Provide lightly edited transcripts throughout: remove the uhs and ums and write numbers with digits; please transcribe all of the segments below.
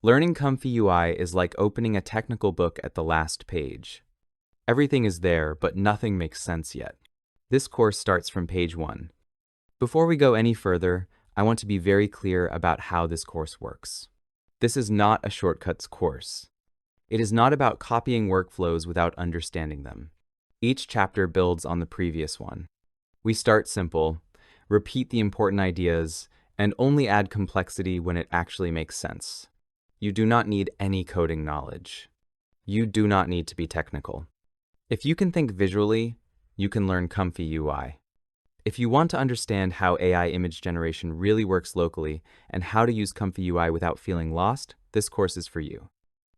Learning ComfyUI is like opening a technical book at the last page. Everything is there, but nothing makes sense yet. This course starts from page 1. Before we go any further, I want to be very clear about how this course works. This is not a shortcuts course. It is not about copying workflows without understanding them. Each chapter builds on the previous one. We start simple, repeat the important ideas, and only add complexity when it actually makes sense. You do not need any coding knowledge. You do not need to be technical. If you can think visually, you can learn ComfyUI. If you want to understand how AI image generation really works locally and how to use ComfyUI without feeling lost, this course is for you.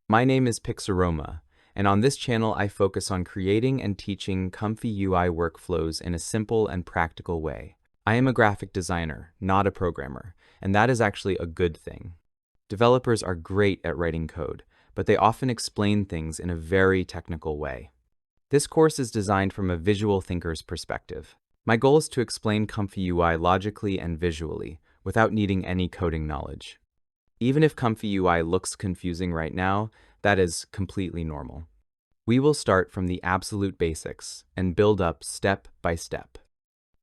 My name is Pixaroma, and on this channel I focus on creating and teaching ComfyUI workflows in a simple and practical way. I am a graphic designer, not a programmer, and that is actually a good thing. Developers are great at writing code, but they often explain things in a very technical way. This course is designed from a visual thinker's perspective. My goal is to explain ComfyUI logically and visually, without needing any coding knowledge. Even if ComfyUI looks confusing right now, that is completely normal. We will start from the absolute basics and build up step by step.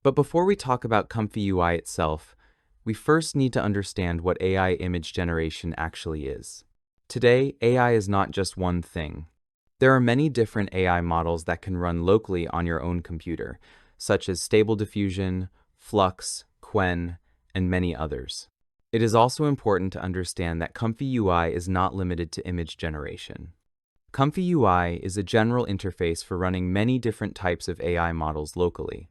But before we talk about ComfyUI itself, we first need to understand what AI image generation actually is. Today, AI is not just one thing. There are many different AI models that can run locally on your own computer, such as Stable Diffusion, Flux, Qwen, and many others. It is also important to understand that ComfyUI is not limited to image generation. ComfyUI is a general interface for running many different types of AI models locally.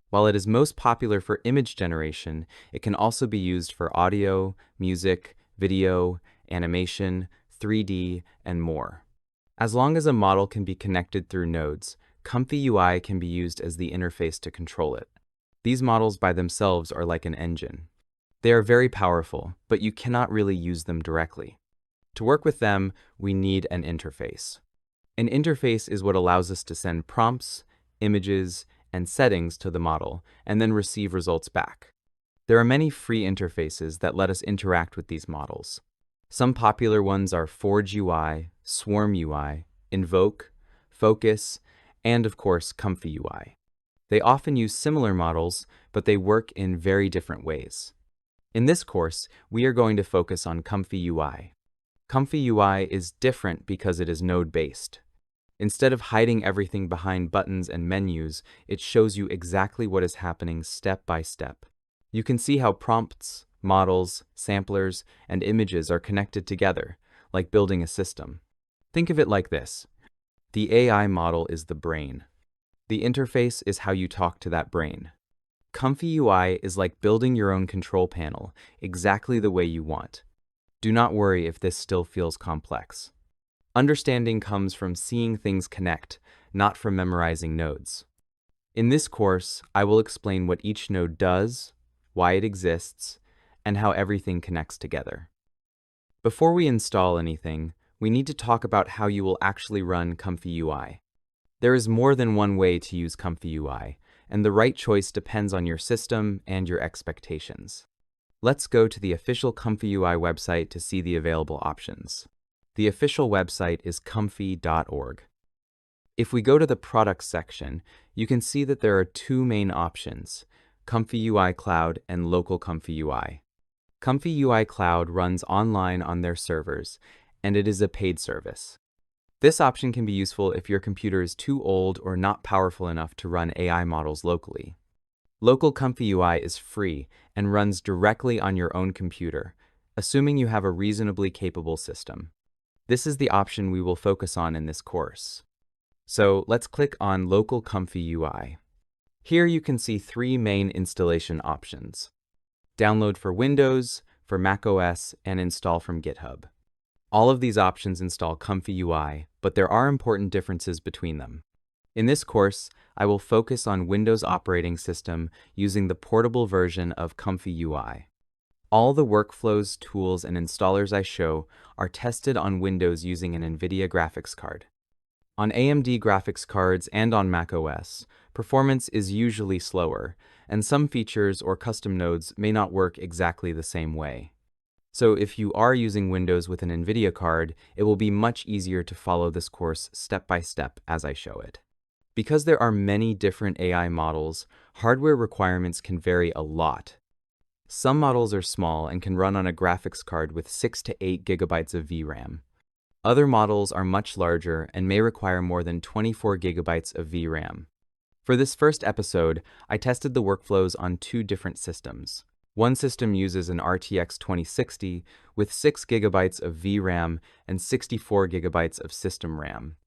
While it is most popular for image generation, it can also be used for audio, music, video, animation, 3D, and more. As long as a model can be connected through nodes, ComfyUI can be used as the interface to control it. These models by themselves are like an engine. They are very powerful, but you cannot really use them directly. To work with them, we need an interface. An interface is what allows us to send prompts, images, and settings to the model, and then receive results back. There are many free interfaces that let us interact with these models. Some popular ones are ForgeUI, SwarmUI, Invoke, Focus, and of course, ComfyUI. They often use similar models, but they work in very different ways. In this course, we are going to focus on ComfyUI. ComfyUI is different because it is node-based. Instead of hiding everything behind buttons and menus, it shows you exactly what is happening step by step. You can see how prompts, models, samplers, and images are connected together, like building a system. Think of it like this. The AI model is the brain. The interface is how you talk to that brain. ComfyUI is like building your own control panel, exactly the way you want. Do not worry if this still feels complex. Understanding comes from seeing things connect, not from memorizing nodes. In this course, I will explain what each node does, why it exists, and how everything connects together. Before we install anything, we need to talk about how you will actually run ComfyUI. There is more than one way to use ComfyUI, and the right choice depends on your system and your expectations. Let's go to the official ComfyUI website to see the available options. The official website is comfy.org. If we go to the Products section, you can see that there are two main options, ComfyUI Cloud and Local ComfyUI. ComfyUI Cloud runs online on their servers, and it is a paid service. This option can be useful if your computer is too old or not powerful enough to run AI models locally. Local ComfyUI is free and runs directly on your own computer, assuming you have a reasonably capable system. This is the option we will focus on in this course. So let's click on Local ComfyUI. Here you can see three main installation options: download for Windows, for macOS, and install from GitHub. All of these options install ComfyUI, but there are important differences between them. In this course, I will focus on Windows operating system using the portable version of ComfyUI. All the workflows, tools, and installers I show are tested on Windows using an NVIDIA graphics card. On AMD graphics cards and on macOS, performance is usually slower, and some features or custom nodes may not work exactly the same way. So if you are using Windows with an NVIDIA card, it will be much easier to follow this course step by step as I show it. Because there are many different AI models, hardware requirements can vary a lot. Some models are small and can run on a graphics card with 6 to 8 gigabytes of VRAM. Other models are much larger and may require more than 24 gigabytes of VRAM. For this first episode, I tested the workflows on two different systems. One system uses an RTX 2060 with 6 gigabytes of VRAM and 64 gigabytes of system RAM.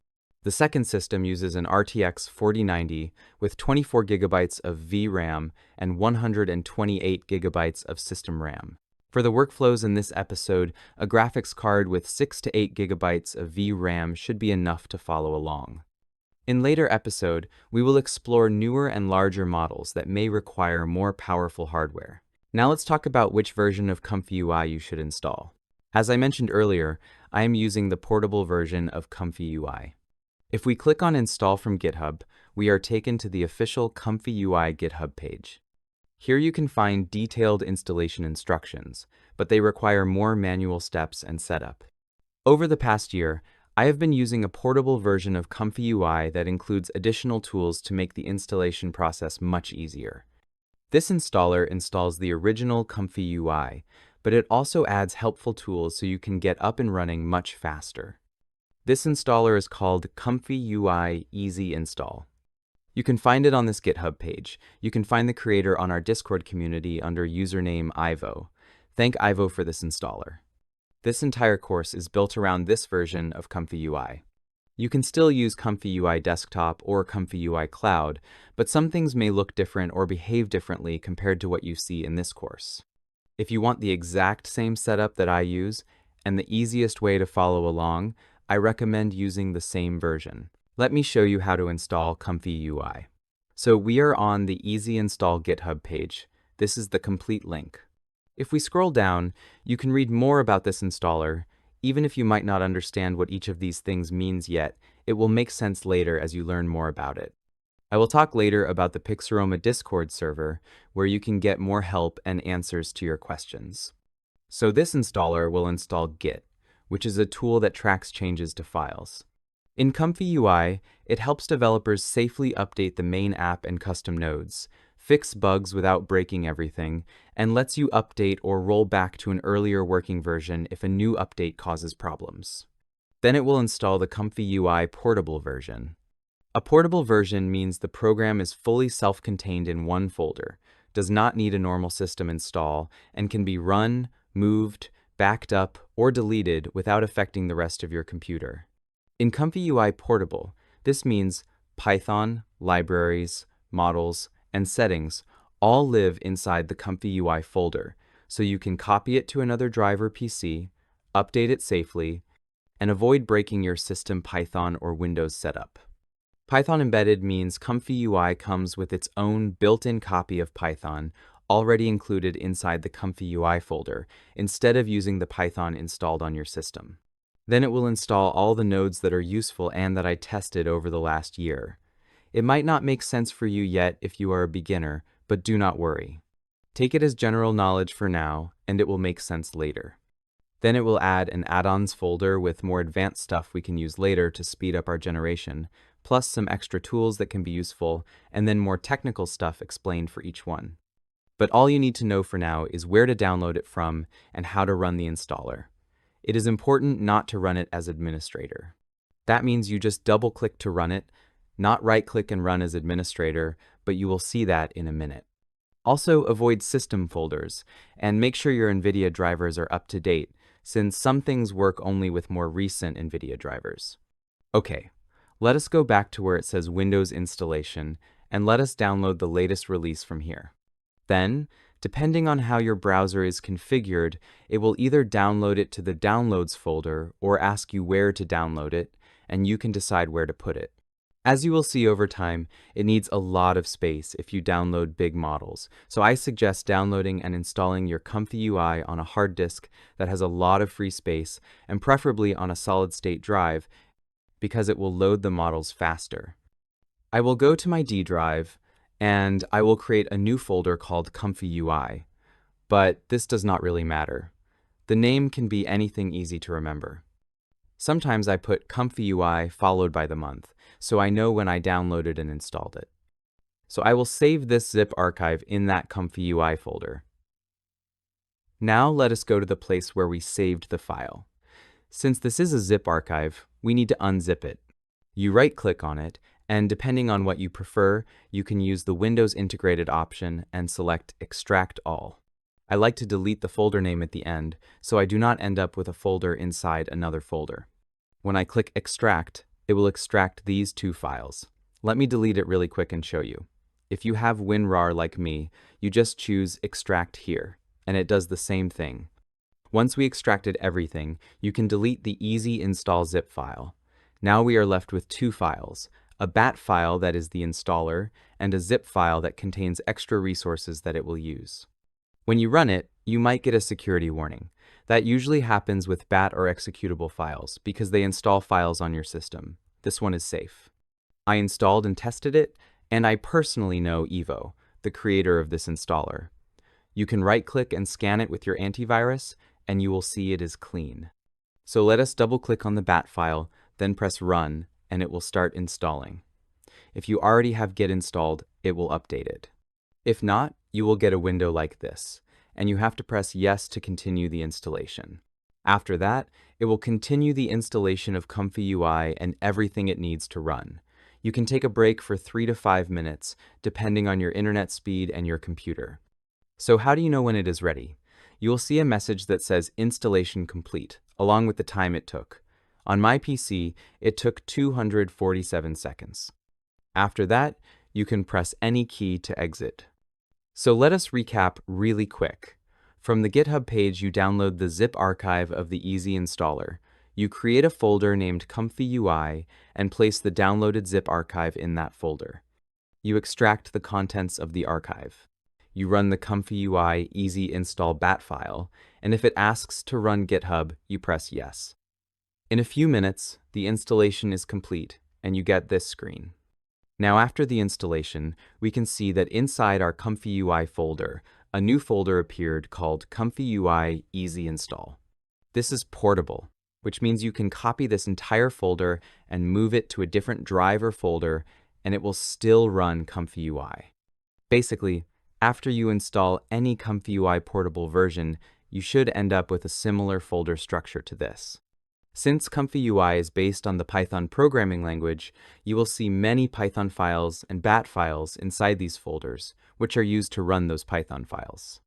The second system uses an RTX 4090 with 24 gigabytes of VRAM and 128 gigabytes of system RAM. For the workflows in this episode, a graphics card with 6 to 8 gigabytes of VRAM should be enough to follow along. In later episode, we will explore newer and larger models that may require more powerful hardware. Now let's talk about which version of ComfyUI you should install. As I mentioned earlier, I am using the portable version of ComfyUI. If we click on Install from GitHub, we are taken to the official ComfyUI GitHub page. Here you can find detailed installation instructions, but they require more manual steps and setup. Over the past year, I have been using a portable version of ComfyUI that includes additional tools to make the installation process much easier. This installer installs the original ComfyUI, but it also adds helpful tools so you can get up and running much faster. This installer is called ComfyUI Easy Install. You can find it on this GitHub page. You can find the creator on our Discord community under username Ivo. Thank Ivo for this installer. This entire course is built around this version of ComfyUI. You can still use ComfyUI Desktop or ComfyUI Cloud, but some things may look different or behave differently compared to what you see in this course. If you want the exact same setup that I use and the easiest way to follow along, I recommend using the same version. Let me show you how to install ComfyUI. So we are on the Easy Install GitHub page. This is the complete link. If we scroll down, you can read more about this installer. Even if you might not understand what each of these things means yet, it will make sense later as you learn more about it. I will talk later about the Pixaroma Discord server, where you can get more help and answers to your questions. So this installer will install Git, which is a tool that tracks changes to files. In ComfyUI, it helps developers safely update the main app and custom nodes, fix bugs without breaking everything, and lets you update or roll back to an earlier working version if a new update causes problems. Then it will install the ComfyUI portable version. A portable version means the program is fully self-contained in one folder, does not need a normal system install, and can be run, moved, backed up, or deleted without affecting the rest of your computer. In ComfyUI Portable, this means Python, libraries, models, and settings all live inside the ComfyUI folder, so you can copy it to another drive or PC, update it safely, and avoid breaking your system Python or Windows setup. Python Embedded means ComfyUI comes with its own built-in copy of Python already included inside the ComfyUI folder, instead of using the Python installed on your system. Then it will install all the nodes that are useful and that I tested over the last year. It might not make sense for you yet if you are a beginner, but do not worry. Take it as general knowledge for now, and it will make sense later. Then it will add an add-ons folder with more advanced stuff we can use later to speed up our generation, plus some extra tools that can be useful, and then more technical stuff explained for each one. But all you need to know for now is where to download it from and how to run the installer. It is important not to run it as administrator. That means you just double-click to run it, not right-click and run as administrator, but you will see that in a minute. Also, avoid system folders, and make sure your NVIDIA drivers are up to date, since some things work only with more recent NVIDIA drivers. Okay, let us go back to where it says Windows Installation, and let us download the latest release from here. Then, depending on how your browser is configured, it will either download it to the Downloads folder or ask you where to download it, and you can decide where to put it. As you will see over time, it needs a lot of space if you download big models, so I suggest downloading and installing your ComfyUI on a hard disk that has a lot of free space, and preferably on a solid-state drive, because it will load the models faster. I will go to my D drive, and I will create a new folder called ComfyUI, but this does not really matter. The name can be anything easy to remember. Sometimes I put ComfyUI followed by the month, so I know when I downloaded and installed it. So I will save this zip archive in that ComfyUI folder. Now let us go to the place where we saved the file. Since this is a zip archive, we need to unzip it. You right-click on it, and depending on what you prefer, you can use the Windows Integrated option and select Extract All. I like to delete the folder name at the end, so I do not end up with a folder inside another folder. When I click Extract, it will extract these two files. Let me delete it really quick and show you. If you have WinRAR like me, you just choose Extract here, and it does the same thing. Once we extracted everything, you can delete the easy install zip file. Now we are left with two files, a bat file that is the installer, and a zip file that contains extra resources that it will use. When you run it, you might get a security warning. That usually happens with bat or executable files because they install files on your system. This one is safe. I installed and tested it, and I personally know Evo, the creator of this installer. You can right-click and scan it with your antivirus, and you will see it is clean. So let us double-click on the bat file, then press Run, and it will start installing. If you already have Git installed, it will update it. If not, you will get a window like this, and you have to press Yes to continue the installation. After that, it will continue the installation of ComfyUI and everything it needs to run. You can take a break for 3 to 5 minutes, depending on your internet speed and your computer. So how do you know when it is ready? You will see a message that says Installation Complete, along with the time it took. On my PC, it took 247 seconds. After that, you can press any key to exit. So let us recap really quick. From the GitHub page, you download the zip archive of the Easy installer. You create a folder named ComfyUI and place the downloaded zip archive in that folder. You extract the contents of the archive. You run the ComfyUI Easy install bat file, and if it asks to run GitHub, you press Yes. In a few minutes, the installation is complete, and you get this screen. Now after the installation, we can see that inside our ComfyUI folder, a new folder appeared called ComfyUI Easy Install. This is portable, which means you can copy this entire folder and move it to a different drive or folder, and it will still run ComfyUI. Basically, after you install any ComfyUI portable version, you should end up with a similar folder structure to this. Since ComfyUI is based on the Python programming language, you will see many Python files and bat files inside these folders, which are used to run those Python files.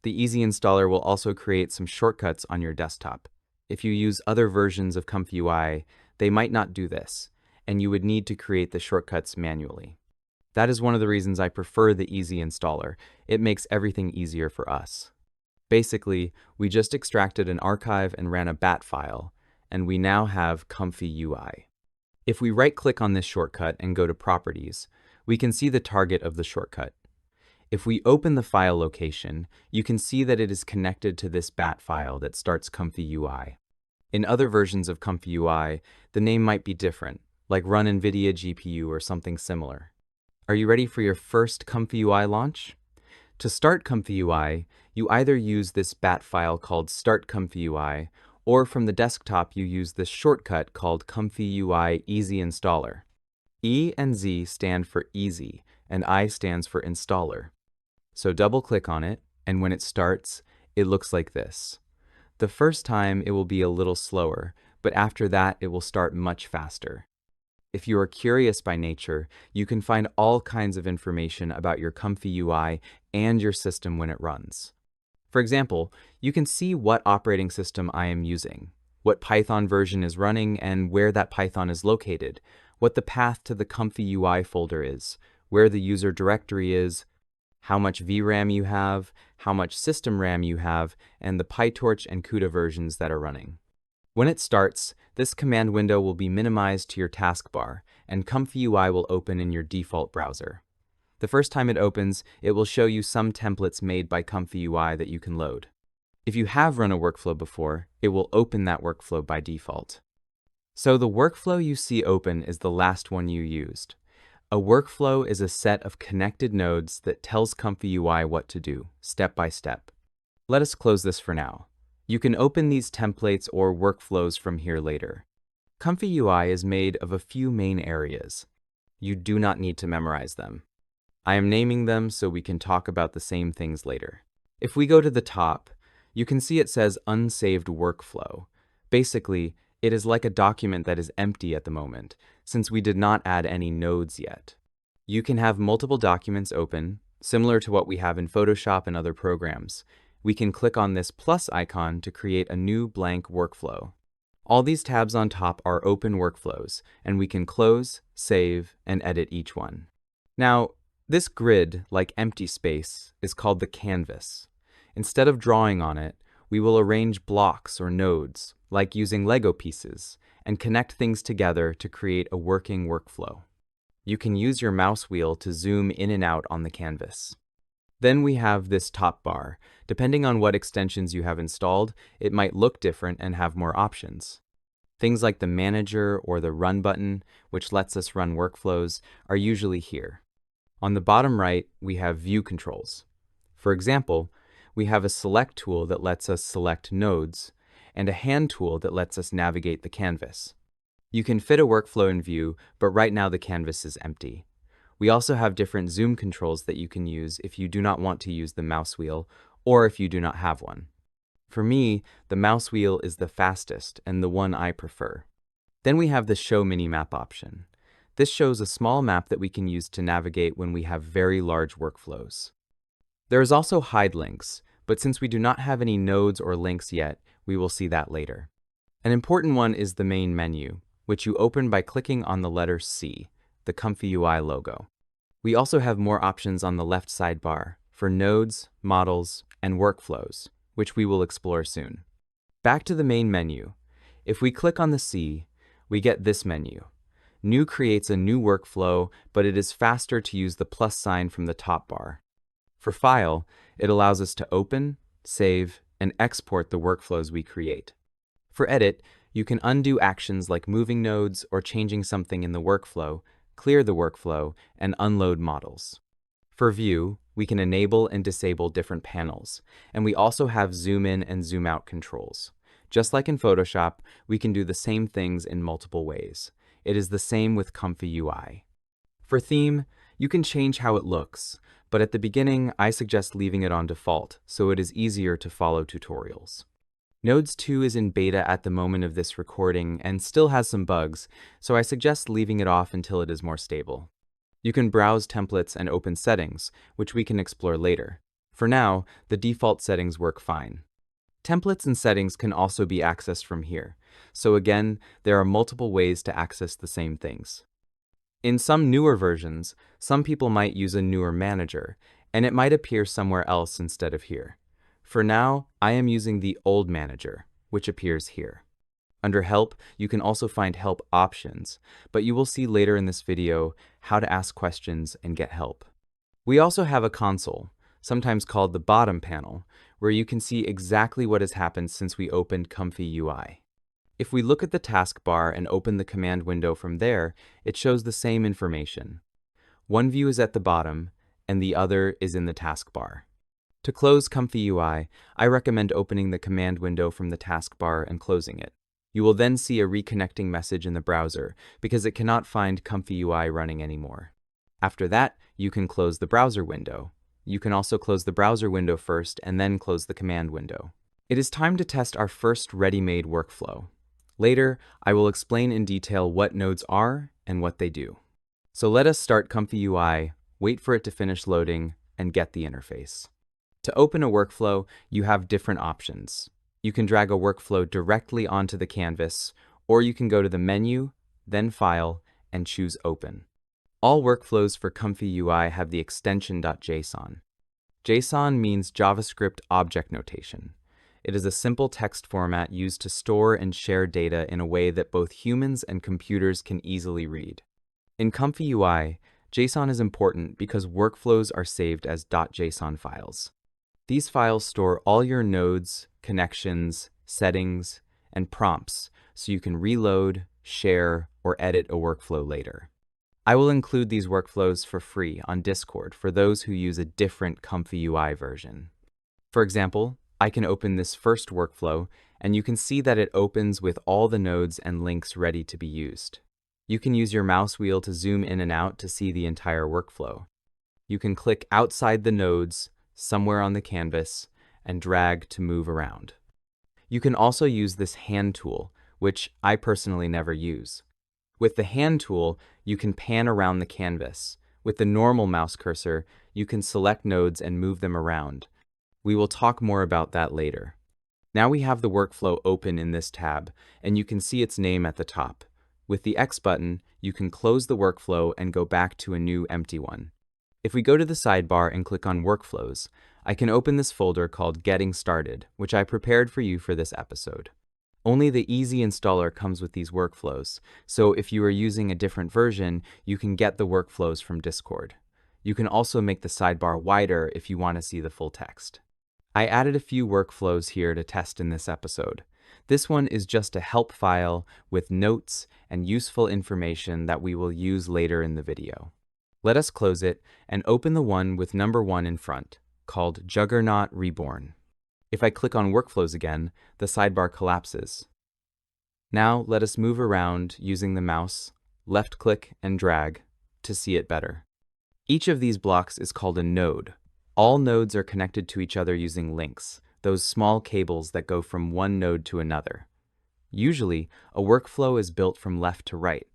The Easy installer will also create some shortcuts on your desktop. If you use other versions of ComfyUI, they might not do this, and you would need to create the shortcuts manually. That is one of the reasons I prefer the Easy installer. It makes everything easier for us. Basically, we just extracted an archive and ran a bat file, and we now have ComfyUI. If we right-click on this shortcut and go to Properties, we can see the target of the shortcut. If we open the file location, you can see that it is connected to this bat file that starts ComfyUI. In other versions of ComfyUI, the name might be different, like Run NVIDIA GPU or something similar. Are you ready for your first ComfyUI launch? To start ComfyUI, you either use this bat file called Start ComfyUI, or from the desktop you use this shortcut called ComfyUI Easy Installer. E and Z stand for Easy, and I stands for Installer. So double-click on it, and when it starts, it looks like this. The first time it will be a little slower, but after that it will start much faster. If you are curious by nature, you can find all kinds of information about your ComfyUI and your system when it runs. For example, you can see what operating system I am using, what Python version is running and where that Python is located, what the path to the ComfyUI folder is, where the user directory is, how much VRAM you have, how much system RAM you have, and the PyTorch and CUDA versions that are running. When it starts, this command window will be minimized to your taskbar, and ComfyUI will open in your default browser. The first time it opens, it will show you some templates made by ComfyUI that you can load. If you have run a workflow before, it will open that workflow by default. So the workflow you see open is the last one you used. A workflow is a set of connected nodes that tells ComfyUI what to do, step by step. Let us close this for now. You can open these templates or workflows from here later. ComfyUI is made of a few main areas. You do not need to memorize them. I am naming them so we can talk about the same things later. If we go to the top, you can see it says unsaved workflow. Basically, it is like a document that is empty at the moment, since we did not add any nodes yet. You can have multiple documents open, similar to what we have in Photoshop and other programs. We can click on this plus icon to create a new blank workflow. All these tabs on top are open workflows, and we can close, save, and edit each one. Now, this grid, like empty space, is called the canvas. Instead of drawing on it, we will arrange blocks or nodes, like using Lego pieces, and connect things together to create a working workflow. You can use your mouse wheel to zoom in and out on the canvas. Then we have this top bar. Depending on what extensions you have installed, it might look different and have more options. Things like the manager or the run button, which lets us run workflows, are usually here. On the bottom right, we have view controls. For example, we have a select tool that lets us select nodes, and a hand tool that lets us navigate the canvas. You can fit a workflow in view, but right now the canvas is empty. We also have different zoom controls that you can use if you do not want to use the mouse wheel, or if you do not have one. For me, the mouse wheel is the fastest and the one I prefer. Then we have the Show Minimap option. This shows a small map that we can use to navigate when we have very large workflows. There is also Hide Links, but since we do not have any nodes or links yet, we will see that later. An important one is the main menu, which you open by clicking on the letter C, the ComfyUI logo. We also have more options on the left sidebar for nodes, models, and workflows, which we will explore soon. Back to the main menu. If we click on the C, we get this menu. New creates a new workflow, but it is faster to use the plus sign from the top bar. For File, it allows us to open, save, and export the workflows we create. For Edit, you can undo actions like moving nodes or changing something in the workflow, clear the workflow, and unload models. For View, we can enable and disable different panels, and we also have zoom in and zoom out controls. Just like in Photoshop, we can do the same things in multiple ways. It is the same with ComfyUI. For Theme, you can change how it looks, but at the beginning, I suggest leaving it on default so it is easier to follow tutorials. Nodes 2 is in beta at the moment of this recording and still has some bugs, so I suggest leaving it off until it is more stable. You can browse templates and open settings, which we can explore later. For now, the default settings work fine. Templates and settings can also be accessed from here, so again, there are multiple ways to access the same things. In some newer versions, some people might use a newer manager, and it might appear somewhere else instead of here. For now, I am using the old manager, which appears here. Under Help, you can also find help options, but you will see later in this video how to ask questions and get help. We also have a console, sometimes called the bottom panel, where you can see exactly what has happened since we opened ComfyUI. If we look at the taskbar and open the command window from there, it shows the same information. One view is at the bottom, and the other is in the taskbar. To close ComfyUI, I recommend opening the command window from the taskbar and closing it. You will then see a reconnecting message in the browser because it cannot find ComfyUI running anymore. After that, you can close the browser window. You can also close the browser window first and then close the command window. It is time to test our first ready-made workflow. Later, I will explain in detail what nodes are and what they do. So let us start ComfyUI, wait for it to finish loading, and get the interface. To open a workflow, you have different options. You can drag a workflow directly onto the canvas, or you can go to the menu, then File, and choose Open. All workflows for ComfyUI have the extension .json. JSON means JavaScript Object Notation. It is a simple text format used to store and share data in a way that both humans and computers can easily read. In ComfyUI, JSON is important because workflows are saved as .json files. These files store all your nodes, connections, settings, and prompts so you can reload, share, or edit a workflow later. I will include these workflows for free on Discord for those who use a different ComfyUI version. For example, I can open this first workflow, and you can see that it opens with all the nodes and links ready to be used. You can use your mouse wheel to zoom in and out to see the entire workflow. You can click outside the nodes, somewhere on the canvas, and drag to move around. You can also use this hand tool, which I personally never use. With the hand tool, you can pan around the canvas. With the normal mouse cursor, you can select nodes and move them around. We will talk more about that later. Now we have the workflow open in this tab, and you can see its name at the top. With the X button, you can close the workflow and go back to a new empty one. If we go to the sidebar and click on Workflows, I can open this folder called Getting Started, which I prepared for you for this episode. Only the easy installer comes with these workflows, so if you are using a different version, you can get the workflows from Discord. You can also make the sidebar wider if you want to see the full text. I added a few workflows here to test in this episode. This one is just a help file with notes and useful information that we will use later in the video. Let us close it and open the one with number 1 in front, called Juggernaut Reborn. If I click on Workflows again, the sidebar collapses. Now let us move around using the mouse, left-click and drag to see it better. Each of these blocks is called a node. All nodes are connected to each other using links, those small cables that go from one node to another. Usually, a workflow is built from left to right.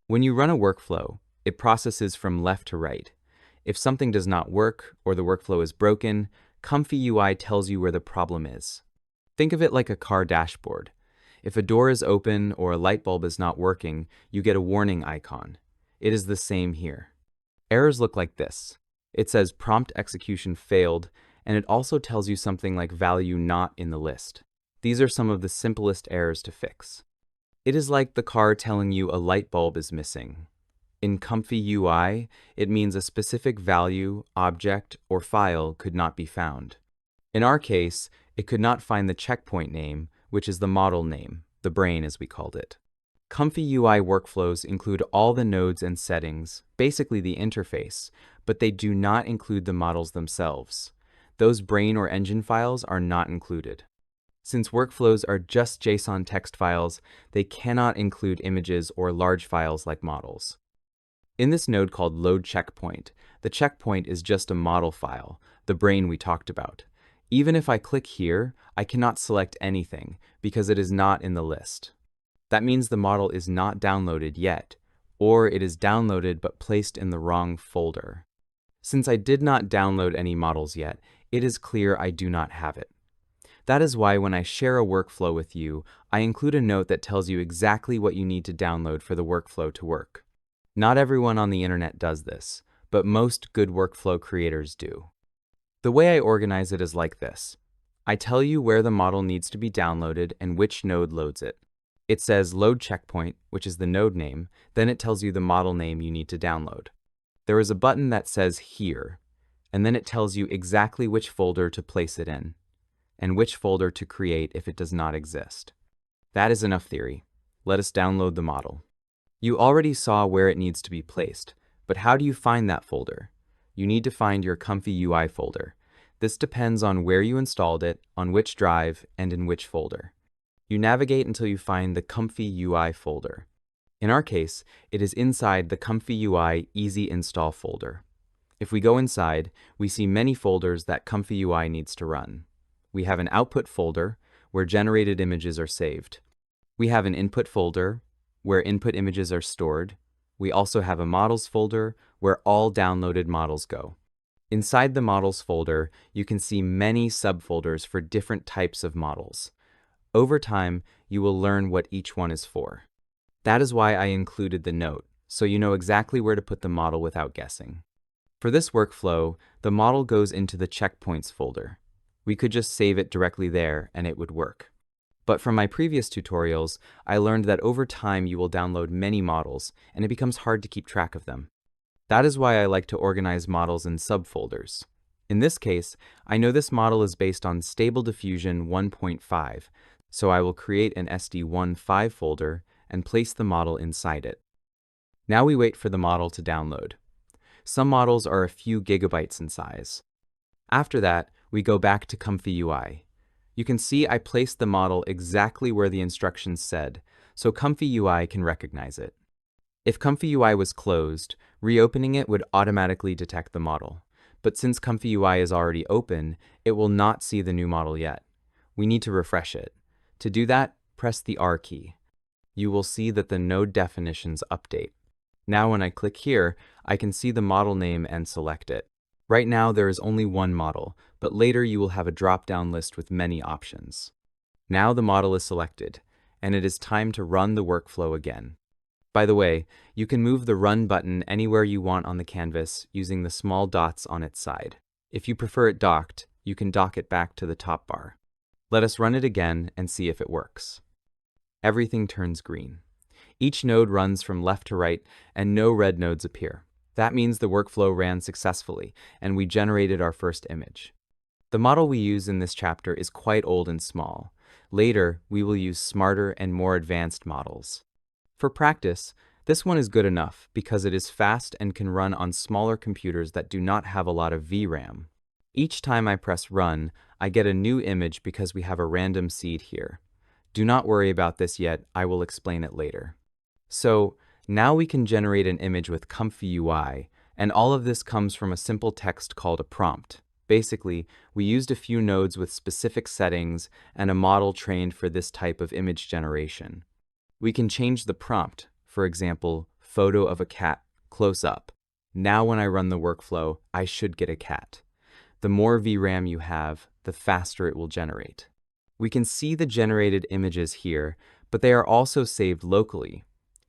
When you run a workflow, it processes from left to right. If something does not work or the workflow is broken, ComfyUI tells you where the problem is. Think of it like a car dashboard. If a door is open or a light bulb is not working, you get a warning icon. It is the same here. Errors look like this. It says prompt execution failed, and it also tells you something like value not in the list. These are some of the simplest errors to fix. It is like the car telling you a light bulb is missing. In ComfyUI, it means a specific value, object, or file could not be found. In our case, it could not find the checkpoint name, which is the model name, the brain as we called it. ComfyUI workflows include all the nodes and settings, basically the interface, but they do not include the models themselves. Those brain or engine files are not included. Since workflows are just JSON text files, they cannot include images or large files like models. In this node called Load Checkpoint, the checkpoint is just a model file, the brain we talked about. Even if I click here, I cannot select anything because it is not in the list. That means the model is not downloaded yet, or it is downloaded but placed in the wrong folder. Since I did not download any models yet, it is clear I do not have it. That is why when I share a workflow with you, I include a note that tells you exactly what you need to download for the workflow to work. Not everyone on the internet does this, but most good workflow creators do. The way I organize it is like this. I tell you where the model needs to be downloaded and which node loads it. It says Load Checkpoint, which is the node name, then it tells you the model name you need to download. There is a button that says Here, and then it tells you exactly which folder to place it in, and which folder to create if it does not exist. That is enough theory. Let us download the model. You already saw where it needs to be placed, but how do you find that folder? You need to find your ComfyUI folder. This depends on where you installed it, on which drive, and in which folder. You navigate until you find the ComfyUI folder. In our case, it is inside the ComfyUI Easy Install folder. If we go inside, we see many folders that ComfyUI needs to run. We have an output folder, where generated images are saved. We have an input folder, where input images are stored. We also have a models folder, where all downloaded models go. Inside the models folder, you can see many subfolders for different types of models. Over time, you will learn what each one is for. That is why I included the note, so you know exactly where to put the model without guessing. For this workflow, the model goes into the checkpoints folder. We could just save it directly there and it would work. But from my previous tutorials, I learned that over time you will download many models and it becomes hard to keep track of them. That is why I like to organize models in subfolders. In this case, I know this model is based on Stable Diffusion 1.5, so I will create an SD15 folder and place the model inside it. Now we wait for the model to download. Some models are a few gigabytes in size. After that, we go back to ComfyUI. You can see I placed the model exactly where the instructions said, so ComfyUI can recognize it. If ComfyUI was closed, reopening it would automatically detect the model. But since ComfyUI is already open, it will not see the new model yet. We need to refresh it. To do that, press the R key. You will see that the node definitions update. Now when I click here, I can see the model name and select it. Right now there is only one model, but later you will have a drop-down list with many options. Now the model is selected, and it is time to run the workflow again. By the way, you can move the Run button anywhere you want on the canvas using the small dots on its side. If you prefer it docked, you can dock it back to the top bar. Let us run it again and see if it works. Everything turns green. Each node runs from left to right, and no red nodes appear. That means the workflow ran successfully, and we generated our first image. The model we use in this chapter is quite old and small. Later, we will use smarter and more advanced models. For practice, this one is good enough because it is fast and can run on smaller computers that do not have a lot of VRAM. Each time I press Run, I get a new image because we have a random seed here. Do not worry about this yet, I will explain it later. So, now we can generate an image with ComfyUI, and all of this comes from a simple text called a prompt. Basically, we used a few nodes with specific settings and a model trained for this type of image generation. We can change the prompt, for example, photo of a cat, close up. Now when I run the workflow, I should get a cat. The more VRAM you have, the faster it will generate. We can see the generated images here, but they are also saved locally.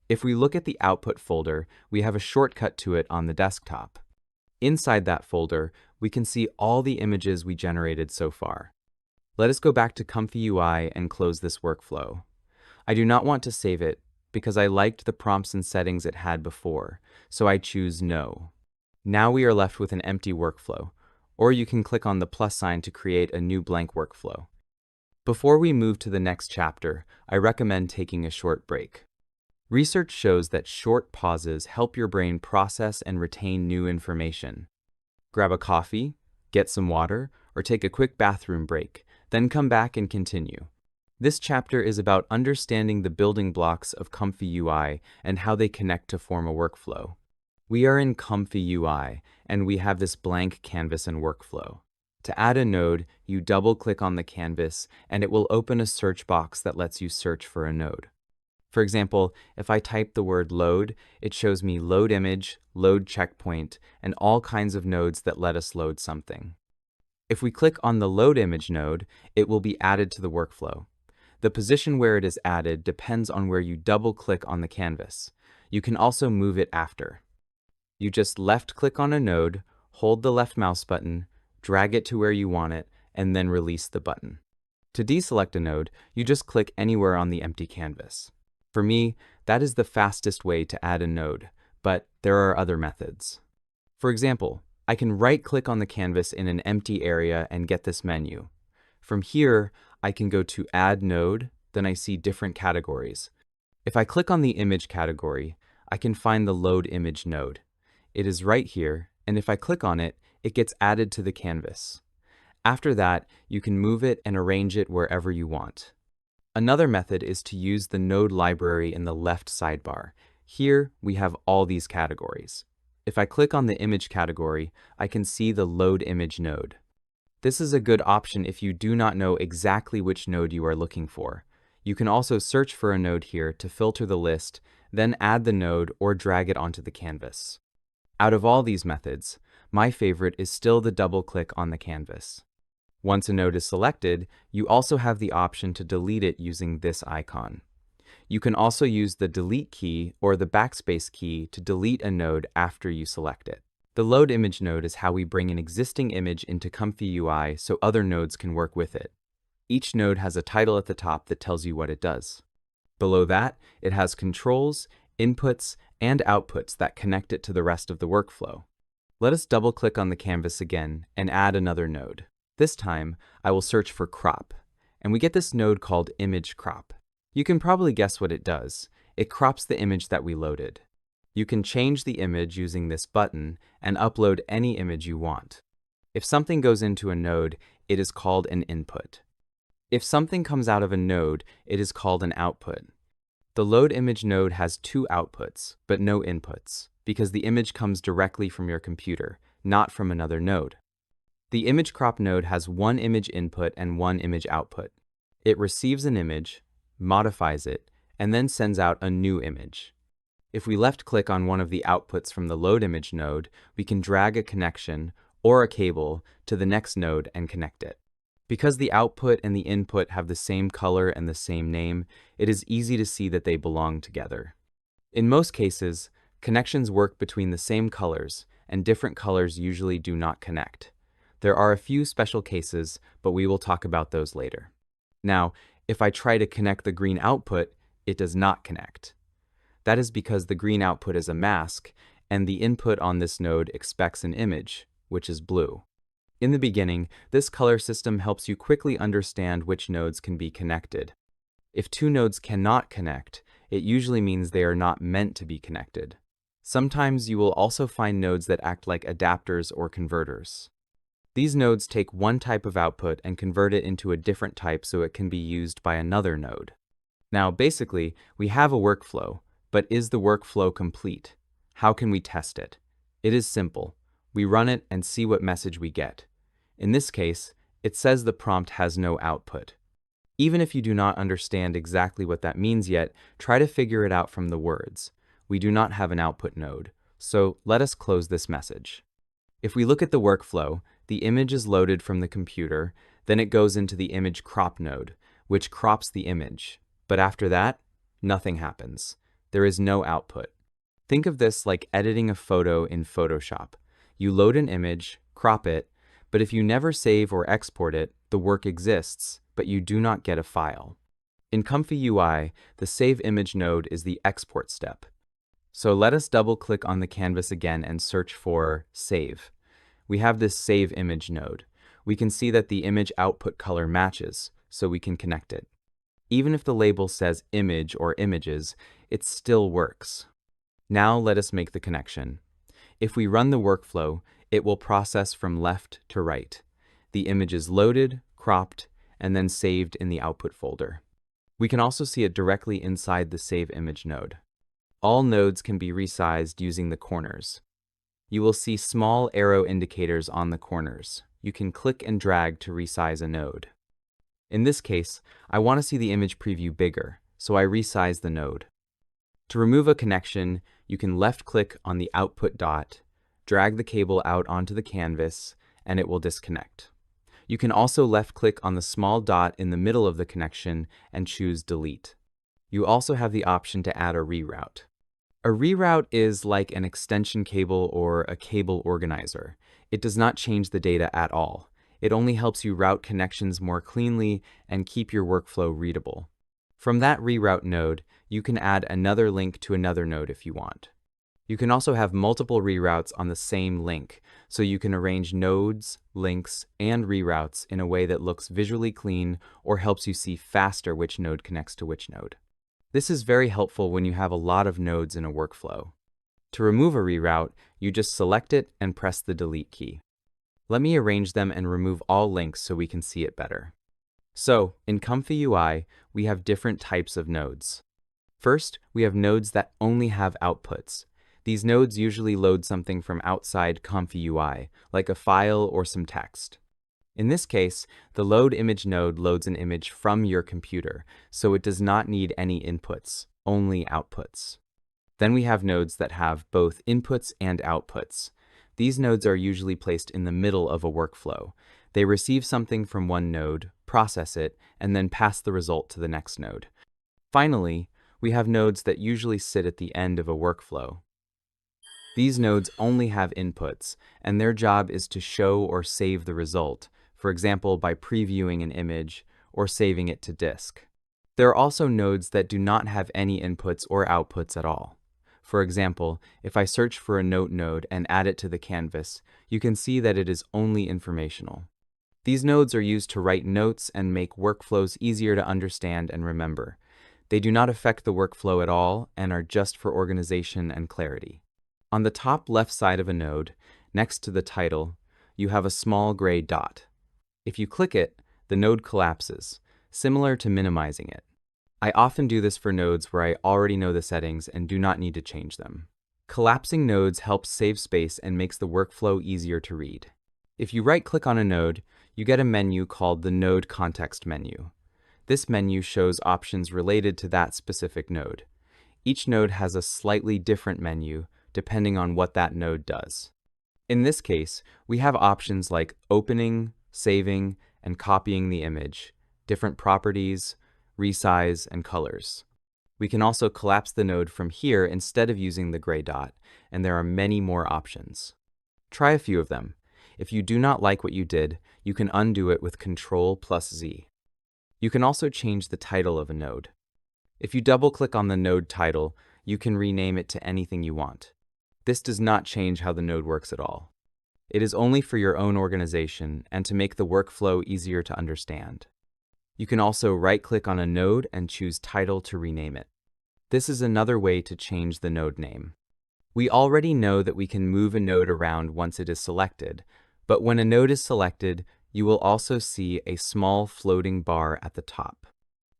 If we look at the output folder, we have a shortcut to it on the desktop. Inside that folder, we can see all the images we generated so far. Let us go back to ComfyUI and close this workflow. I do not want to save it because I liked the prompts and settings it had before, so I choose No. Now we are left with an empty workflow, or you can click on the plus sign to create a new blank workflow. Before we move to the next chapter, I recommend taking a short break. Research shows that short pauses help your brain process and retain new information. Grab a coffee, get some water, or take a quick bathroom break, then come back and continue. This chapter is about understanding the building blocks of ComfyUI and how they connect to form a workflow. We are in ComfyUI, and we have this blank canvas and workflow. To add a node, you double-click on the canvas, and it will open a search box that lets you search for a node. For example, if I type the word load, it shows me load image, load checkpoint, and all kinds of nodes that let us load something. If we click on the load image node, it will be added to the workflow. The position where it is added depends on where you double-click on the canvas. You can also move it after. You just left-click on a node, hold the left mouse button, drag it to where you want it, and then release the button. To deselect a node, you just click anywhere on the empty canvas. For me, that is the fastest way to add a node, but there are other methods. For example, I can right-click on the canvas in an empty area and get this menu. From here, I can go to Add Node, then I see different categories. If I click on the image category, I can find the Load Image node. It is right here, and if I click on it, it gets added to the canvas. After that, you can move it and arrange it wherever you want. Another method is to use the node library in the left sidebar. Here, we have all these categories. If I click on the image category, I can see the Load Image node. This is a good option if you do not know exactly which node you are looking for. You can also search for a node here to filter the list, then add the node or drag it onto the canvas. Out of all these methods, my favorite is still the double-click on the canvas. Once a node is selected, you also have the option to delete it using this icon. You can also use the delete key or the backspace key to delete a node after you select it. The load image node is how we bring an existing image into ComfyUI so other nodes can work with it. Each node has a title at the top that tells you what it does. Below that, it has controls, inputs, and outputs that connect it to the rest of the workflow. Let us double-click on the canvas again and add another node. This time, I will search for crop, and we get this node called image crop. You can probably guess what it does. It crops the image that we loaded. You can change the image using this button and upload any image you want. If something goes into a node, it is called an input. If something comes out of a node, it is called an output. The load image node has two outputs, but no inputs, because the image comes directly from your computer, not from another node. The image crop node has one image input and one image output. It receives an image, modifies it, and then sends out a new image. If we left-click on one of the outputs from the load image node, we can drag a connection or a cable to the next node and connect it. Because the output and the input have the same color and the same name, it is easy to see that they belong together. In most cases, connections work between the same colors, and different colors usually do not connect. There are a few special cases, but we will talk about those later. Now, if I try to connect the green output, it does not connect. That is because the green output is a mask, and the input on this node expects an image, which is blue. In the beginning, this color system helps you quickly understand which nodes can be connected. If two nodes cannot connect, it usually means they are not meant to be connected. Sometimes you will also find nodes that act like adapters or converters. These nodes take one type of output and convert it into a different type so it can be used by another node. Now, basically, we have a workflow, but is the workflow complete? How can we test it? It is simple. We run it and see what message we get. In this case, it says the prompt has no output. Even if you do not understand exactly what that means yet, try to figure it out from the words. We do not have an output node, so let us close this message. If we look at the workflow, the image is loaded from the computer, then it goes into the image crop node, which crops the image. But after that, nothing happens. There is no output. Think of this like editing a photo in Photoshop. You load an image, crop it, but if you never save or export it, the work exists, but you do not get a file. In ComfyUI, the Save Image node is the export step. So let us double-click on the canvas again and search for Save. We have this Save Image node. We can see that the image output color matches, so we can connect it. Even if the label says Image or Images, it still works. Now let us make the connection. If we run the workflow, it will process from left to right. The image is loaded, cropped, and then saved in the output folder. We can also see it directly inside the Save Image node. All nodes can be resized using the corners. You will see small arrow indicators on the corners. You can click and drag to resize a node. In this case, I want to see the image preview bigger, so I resize the node. To remove a connection, you can left-click on the output dot, drag the cable out onto the canvas, and it will disconnect. You can also left-click on the small dot in the middle of the connection and choose Delete. You also have the option to add a reroute. A reroute is like an extension cable or a cable organizer. It does not change the data at all. It only helps you route connections more cleanly and keep your workflow readable. From that reroute node, you can add another link to another node if you want. You can also have multiple reroutes on the same link, so you can arrange nodes, links, and reroutes in a way that looks visually clean or helps you see faster which node connects to which node. This is very helpful when you have a lot of nodes in a workflow. To remove a reroute, you just select it and press the Delete key. Let me arrange them and remove all links so we can see it better. So, in ComfyUI, we have different types of nodes. First, we have nodes that only have outputs. These nodes usually load something from outside ComfyUI, like a file or some text. In this case, the Load Image node loads an image from your computer, so it does not need any inputs, only outputs. Then we have nodes that have both inputs and outputs. These nodes are usually placed in the middle of a workflow. They receive something from one node, process it, and then pass the result to the next node. Finally, we have nodes that usually sit at the end of a workflow. These nodes only have inputs, and their job is to show or save the result, for example by previewing an image or saving it to disk. There are also nodes that do not have any inputs or outputs at all. For example, if I search for a note node and add it to the canvas, you can see that it is only informational. These nodes are used to write notes and make workflows easier to understand and remember. They do not affect the workflow at all and are just for organization and clarity. On the top left side of a node, next to the title, you have a small gray dot. If you click it, the node collapses. similar to minimizing it. I often do this for nodes where I already know the settings and do not need to change them. Collapsing nodes helps save space and makes the workflow easier to read. If you right-click on a node, you get a menu called the Node Context menu. This menu shows options related to that specific node. Each node has a slightly different menu depending on what that node does. In this case, we have options like opening, saving, and copying the image, different properties, resize, and colors. We can also collapse the node from here instead of using the gray dot, and there are many more options. Try a few of them. If you do not like what you did, you can undo it with Ctrl+Z. You can also change the title of a node. If you double-click on the node title, you can rename it to anything you want. This does not change how the node works at all. It is only for your own organization and to make the workflow easier to understand. You can also right-click on a node and choose Title to rename it. This is another way to change the node name. We already know that we can move a node around once it is selected, but when a node is selected, you will also see a small floating bar at the top.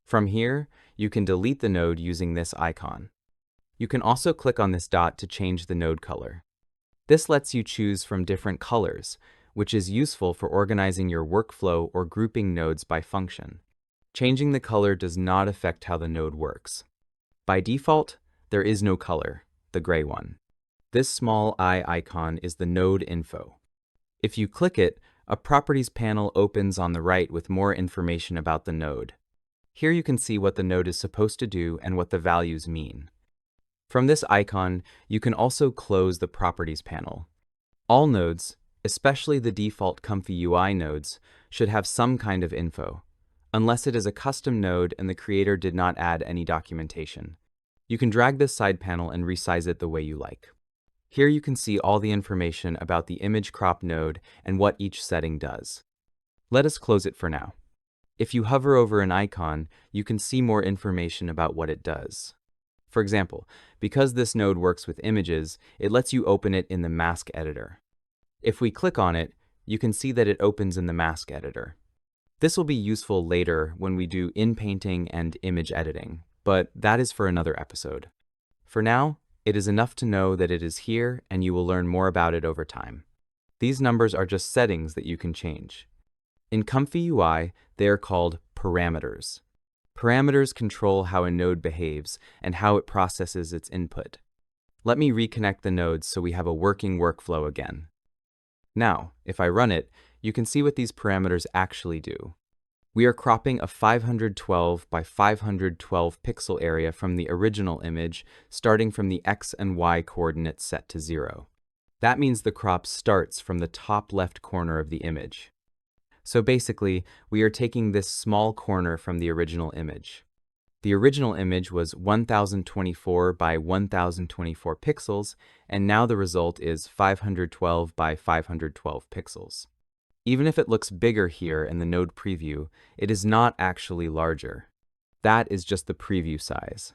From here, you can delete the node using this icon. You can also click on this dot to change the node color. This lets you choose from different colors, which is useful for organizing your workflow or grouping nodes by function. Changing the color does not affect how the node works. By default, there is no color, the gray one. This small eye icon is the node info. If you click it, a properties panel opens on the right with more information about the node. Here you can see what the node is supposed to do and what the values mean. From this icon, you can also close the Properties panel. All nodes, especially the default ComfyUI nodes, should have some kind of info, unless it is a custom node and the creator did not add any documentation. You can drag this side panel and resize it the way you like. Here you can see all the information about the image crop node and what each setting does. Let us close it for now. If you hover over an icon, you can see more information about what it does. For example, because this node works with images, it lets you open it in the mask editor. If we click on it, you can see that it opens in the mask editor. This will be useful later when we do in-painting and image editing, but that is for another episode. For now, it is enough to know that it is here and you will learn more about it over time. These numbers are just settings that you can change. In ComfyUI, they are called parameters. Parameters control how a node behaves and how it processes its input. Let me reconnect the nodes so we have a working workflow again. Now, if I run it, you can see what these parameters actually do. We are cropping a 512 by 512 pixel area from the original image, starting from the X and Y coordinates set to 0. That means the crop starts from the top left corner of the image. So basically, we are taking this small corner from the original image. The original image was 1024 by 1024 pixels, and now the result is 512 by 512 pixels. Even if it looks bigger here in the node preview, it is not actually larger. That is just the preview size.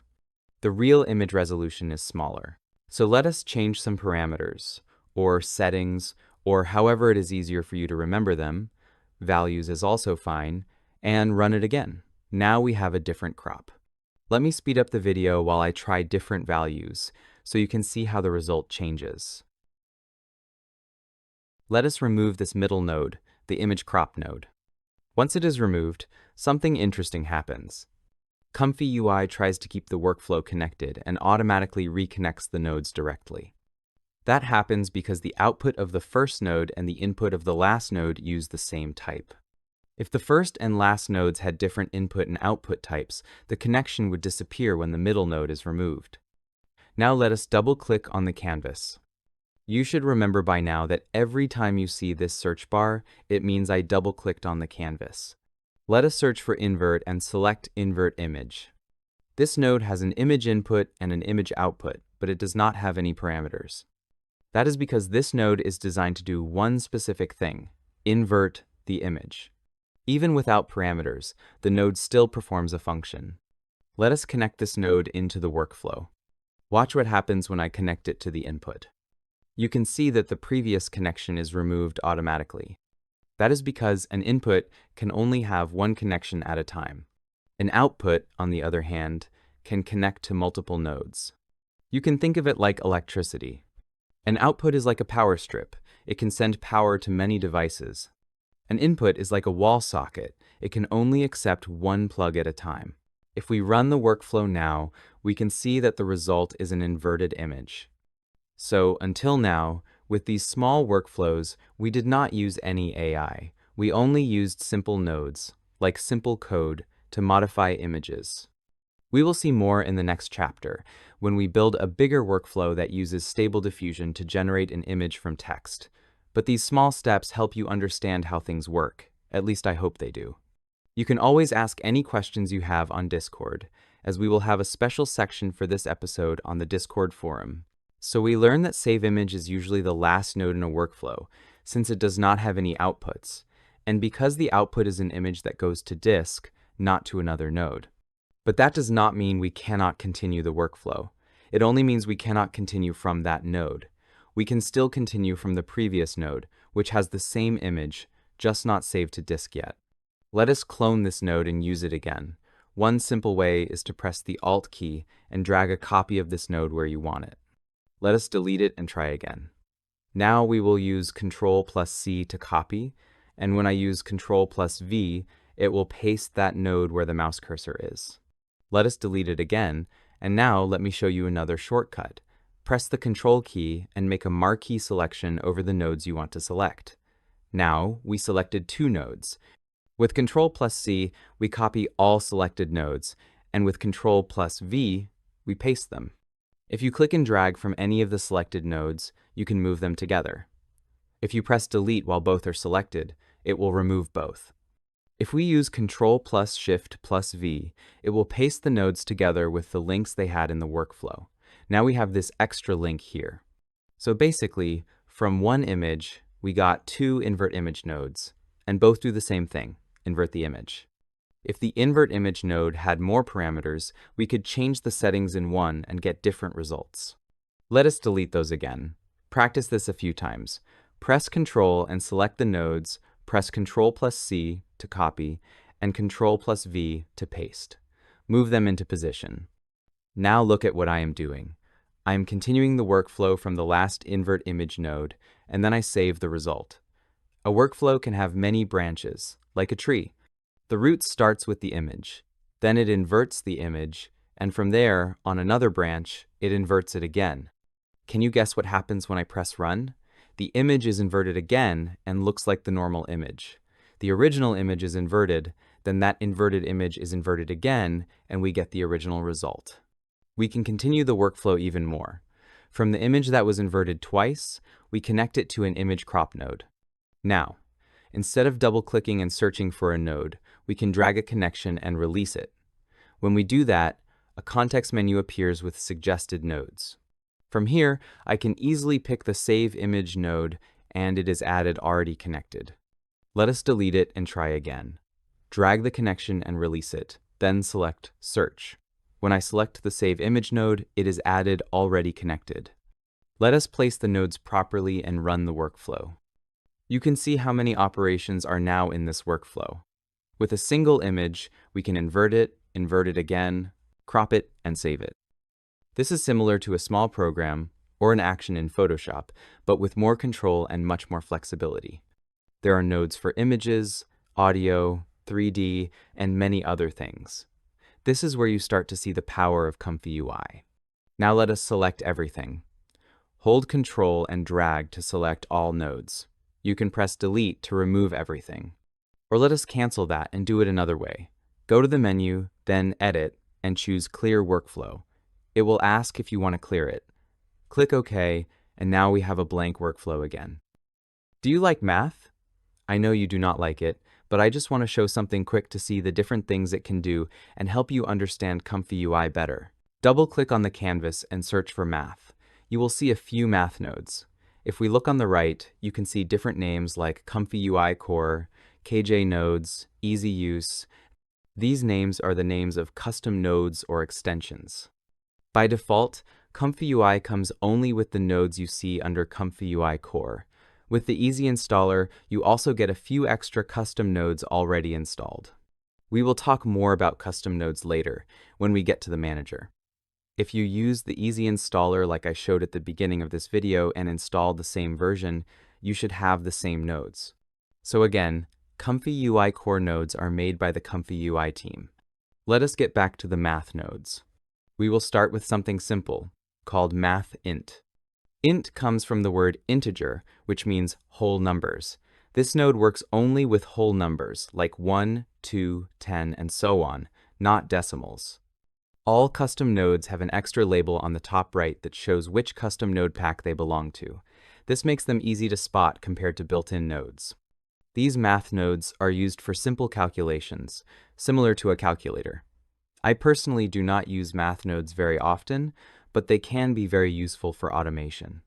The real image resolution is smaller. So let us change some parameters, or settings, or however it is easier for you to remember them. Values is also fine, and run it again. Now we have a different crop. Let me speed up the video while I try different values, so you can see how the result changes. Let us remove this middle node, the image crop node. Once it is removed, something interesting happens. ComfyUI tries to keep the workflow connected and automatically reconnects the nodes directly. That happens because the output of the first node and the input of the last node use the same type. If the first and last nodes had different input and output types, the connection would disappear when the middle node is removed. Now let us double-click on the canvas. You should remember by now that every time you see this search bar, it means I double-clicked on the canvas. Let us search for invert and select invert image. This node has an image input and an image output, but it does not have any parameters. That is because this node is designed to do one specific thing: invert the image. Even without parameters, the node still performs a function. Let us connect this node into the workflow. Watch what happens when I connect it to the input. You can see that the previous connection is removed automatically. That is because an input can only have one connection at a time. An output, on the other hand, can connect to multiple nodes. You can think of it like electricity. An output is like a power strip. It can send power to many devices. An input is like a wall socket. It can only accept one plug at a time. If we run the workflow now, we can see that the result is an inverted image. So, until now, with these small workflows, we did not use any AI. We only used simple nodes, like simple code, to modify images. We will see more in the next chapter, when we build a bigger workflow that uses Stable Diffusion to generate an image from text. But these small steps help you understand how things work. At least I hope they do. You can always ask any questions you have on Discord, as we will have a special section for this episode on the Discord forum. So we learned that save image is usually the last node in a workflow, since it does not have any outputs, and because the output is an image that goes to disk, not to another node. But that does not mean we cannot continue the workflow. It only means we cannot continue from that node. We can still continue from the previous node, which has the same image, just not saved to disk yet. Let us clone this node and use it again. One simple way is to press the Alt key and drag a copy of this node where you want it. Let us delete it and try again. Now we will use Ctrl+C to copy, and when I use Ctrl+V, it will paste that node where the mouse cursor is. Let us delete it again, and now let me show you another shortcut. Press the Control key and make a marquee selection over the nodes you want to select. Now we selected 2 nodes. With Ctrl+C, we copy all selected nodes, and with Ctrl+V, we paste them. If you click and drag from any of the selected nodes, you can move them together. If you press Delete while both are selected, it will remove both. If we use Ctrl+Shift+V, it will paste the nodes together with the links they had in the workflow. Now we have this extra link here. So basically, from one image, we got 2 invert image nodes, and both do the same thing, invert the image. If the invert image node had more parameters, we could change the settings in one and get different results. Let us delete those again. Practice this a few times. Press Ctrl and select the nodes, press Ctrl+C to copy, and Ctrl+V to paste. Move them into position. Now look at what I am doing. I am continuing the workflow from the last invert image node, and then I save the result. A workflow can have many branches, like a tree. The root starts with the image, then it inverts the image, and from there, on another branch, it inverts it again. Can you guess what happens when I press Run? The image is inverted again and looks like the normal image. The original image is inverted, then that inverted image is inverted again, and we get the original result. We can continue the workflow even more. From the image that was inverted twice, we connect it to an image crop node. Now, instead of double-clicking and searching for a node, we can drag a connection and release it. When we do that, a context menu appears with suggested nodes. From here, I can easily pick the Save Image node, and it is added already connected. Let us delete it and try again. Drag the connection and release it, then select Search. When I select the Save Image node, it is added already connected. Let us place the nodes properly and run the workflow. You can see how many operations are now in this workflow. With a single image, we can invert it again, crop it, and save it. This is similar to a small program or an action in Photoshop, but with more control and much more flexibility. There are nodes for images, audio, 3D, and many other things. This is where you start to see the power of ComfyUI. Now let us select everything. Hold Ctrl and drag to select all nodes. You can press Delete to remove everything. Or let us cancel that and do it another way. Go to the menu, then Edit, and choose Clear Workflow. It will ask if you want to clear it. Click OK, and now we have a blank workflow again. Do you like math? I know you do not like it, but I just want to show something quick to see the different things it can do and help you understand ComfyUI better. Double-click on the canvas and search for math. You will see a few math nodes. If we look on the right, you can see different names like ComfyUI Core, KJ Nodes, Easy Use. These names are the names of custom nodes or extensions. By default, ComfyUI comes only with the nodes you see under ComfyUI Core. With the Easy Installer, you also get a few extra custom nodes already installed. We will talk more about custom nodes later when we get to the manager. If you use the Easy Installer like I showed at the beginning of this video and install the same version, you should have the same nodes. So again, ComfyUI core nodes are made by the ComfyUI team. Let us get back to the math nodes. We will start with something simple, called math_int. Int comes from the word integer, which means whole numbers. This node works only with whole numbers, like 1, 2, 10, and so on, not decimals. All custom nodes have an extra label on the top right that shows which custom node pack they belong to. This makes them easy to spot compared to built-in nodes. These math nodes are used for simple calculations, similar to a calculator. I personally do not use math nodes very often, but they can be very useful for automation.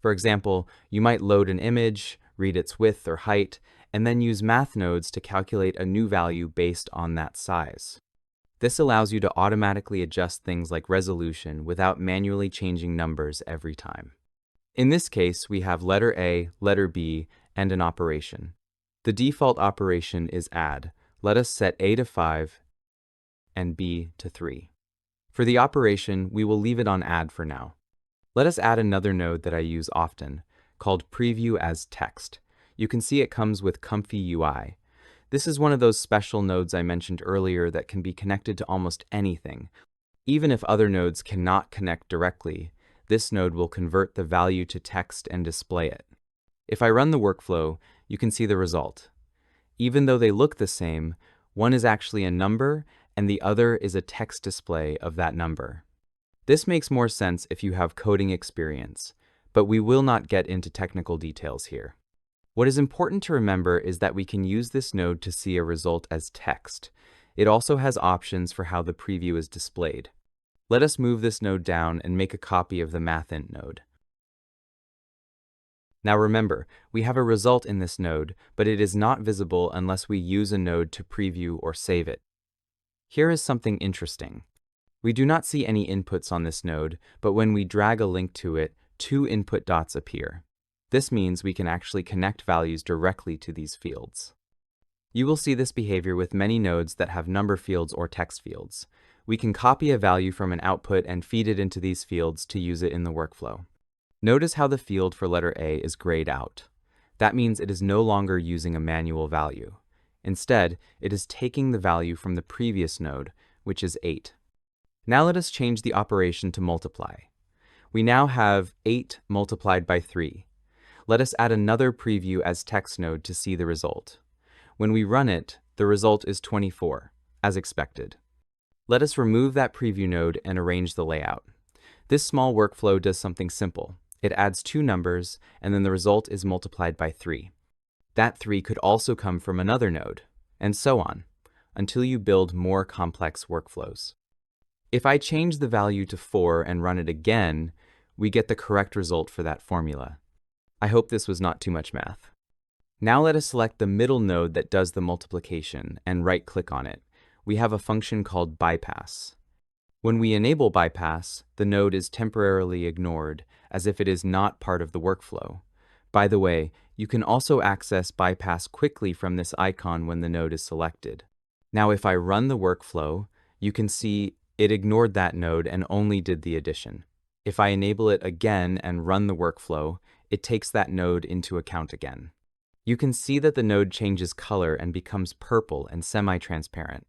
For example, you might load an image, read its width or height, and then use math nodes to calculate a new value based on that size. This allows you to automatically adjust things like resolution without manually changing numbers every time. In this case, we have letter A, letter B, and an operation. The default operation is add. Let us set A to 5 and B to 3. For the operation, we will leave it on add for now. Let us add another node that I use often, called preview as text. You can see it comes with ComfyUI. This is one of those special nodes I mentioned earlier that can be connected to almost anything. Even if other nodes cannot connect directly, this node will convert the value to text and display it. If I run the workflow, you can see the result. Even though they look the same, one is actually a number and the other is a text display of that number. This makes more sense if you have coding experience, but we will not get into technical details here. What is important to remember is that we can use this node to see a result as text. It also has options for how the preview is displayed. Let us move this node down and make a copy of the math_int node. Now remember, we have a result in this node, but it is not visible unless we use a node to preview or save it. Here is something interesting. We do not see any inputs on this node, but when we drag a link to it, 2 input dots appear. This means we can actually connect values directly to these fields. You will see this behavior with many nodes that have number fields or text fields. We can copy a value from an output and feed it into these fields to use it in the workflow. Notice how the field for letter A is grayed out. That means it is no longer using a manual value. Instead, it is taking the value from the previous node, which is 8. Now let us change the operation to multiply. We now have 8 multiplied by 3. Let us add another preview as text node to see the result. When we run it, the result is 24, as expected. Let us remove that preview node and arrange the layout. This small workflow does something simple. It adds 2 numbers, and then the result is multiplied by 3. That 3 could also come from another node, and so on, until you build more complex workflows. If I change the value to 4 and run it again, we get the correct result for that formula. I hope this was not too much math. Now let us select the middle node that does the multiplication and right-click on it. We have a function called bypass. When we enable bypass, the node is temporarily ignored, as if it is not part of the workflow. By the way, you can also access bypass quickly from this icon when the node is selected. Now if I run the workflow, you can see it ignored that node and only did the addition. If I enable it again and run the workflow, it takes that node into account again. You can see that the node changes color and becomes purple and semi-transparent.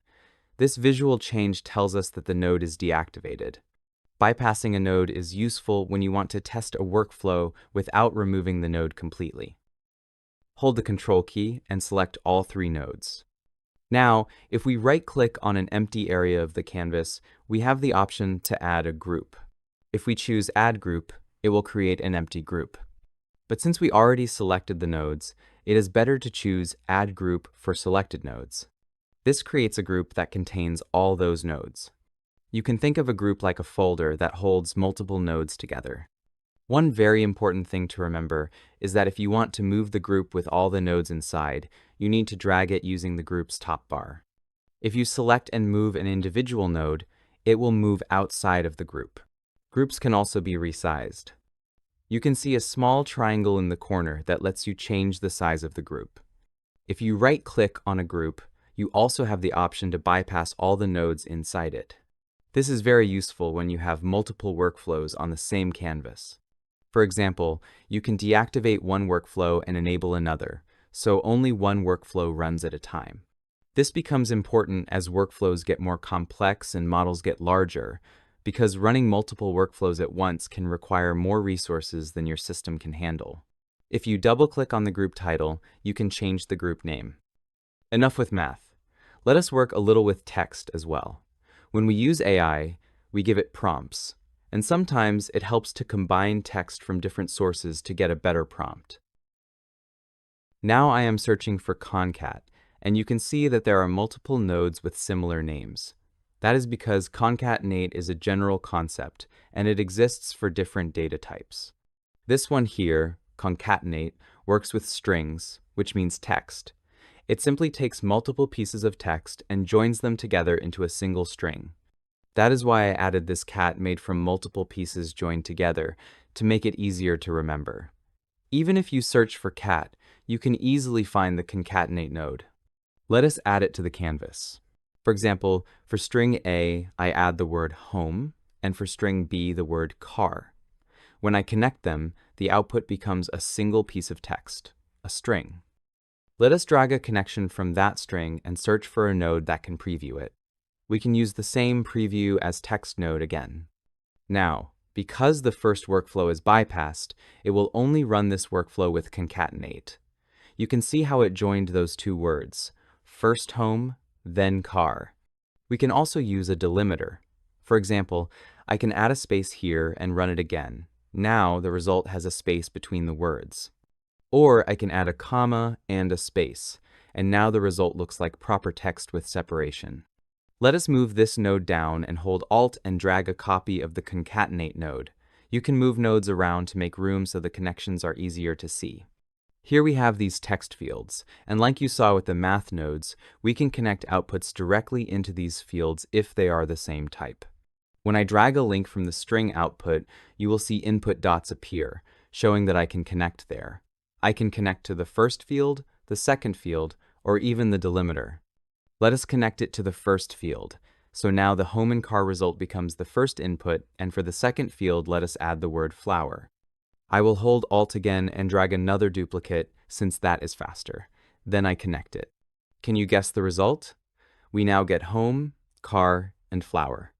This visual change tells us that the node is deactivated. Bypassing a node is useful when you want to test a workflow without removing the node completely. Hold the Control key and select all 3 nodes. Now, if we right-click on an empty area of the canvas, we have the option to add a group. If we choose Add Group, it will create an empty group. But since we already selected the nodes, it is better to choose Add Group for selected nodes. This creates a group that contains all those nodes. You can think of a group like a folder that holds multiple nodes together. One very important thing to remember is that if you want to move the group with all the nodes inside, you need to drag it using the group's top bar. If you select and move an individual node, it will move outside of the group. Groups can also be resized. You can see a small triangle in the corner that lets you change the size of the group. If you right-click on a group, you also have the option to bypass all the nodes inside it. This is very useful when you have multiple workflows on the same canvas. For example, you can deactivate one workflow and enable another, so only one workflow runs at a time. This becomes important as workflows get more complex and models get larger, because running multiple workflows at once can require more resources than your system can handle. If you double-click on the group title, you can change the group name. Enough with math. Let us work a little with text as well. When we use AI, we give it prompts, and sometimes it helps to combine text from different sources to get a better prompt. Now I am searching for concat, and you can see that there are multiple nodes with similar names. That is because concatenate is a general concept, and it exists for different data types. This one here, concatenate, works with strings, which means text. It simply takes multiple pieces of text and joins them together into a single string. That is why I added this cat made from multiple pieces joined together to make it easier to remember. Even if you search for cat, you can easily find the concatenate node. Let us add it to the canvas. For example, for string A, I add the word home, and for string B, the word car. When I connect them, the output becomes a single piece of text, a string. Let us drag a connection from that string and search for a node that can preview it. We can use the same preview as text node again. Now, because the first workflow is bypassed, it will only run this workflow with concatenate. You can see how it joined those two words, first home, then car. We can also use a delimiter. For example, I can add a space here and run it again. Now the result has a space between the words. Or I can add a comma and a space, and now the result looks like proper text with separation. Let us move this node down and hold Alt and drag a copy of the concatenate node. You can move nodes around to make room so the connections are easier to see. Here we have these text fields, and like you saw with the math nodes, we can connect outputs directly into these fields if they are the same type. When I drag a link from the string output, you will see input dots appear, showing that I can connect there. I can connect to the first field, the second field, or even the delimiter. Let us connect it to the first field. So now the home and car result becomes the first input, and for the second field, let us add the word flower. I will hold Alt again and drag another duplicate since that is faster. Then I connect it. Can you guess the result? We now get home, car, and flower.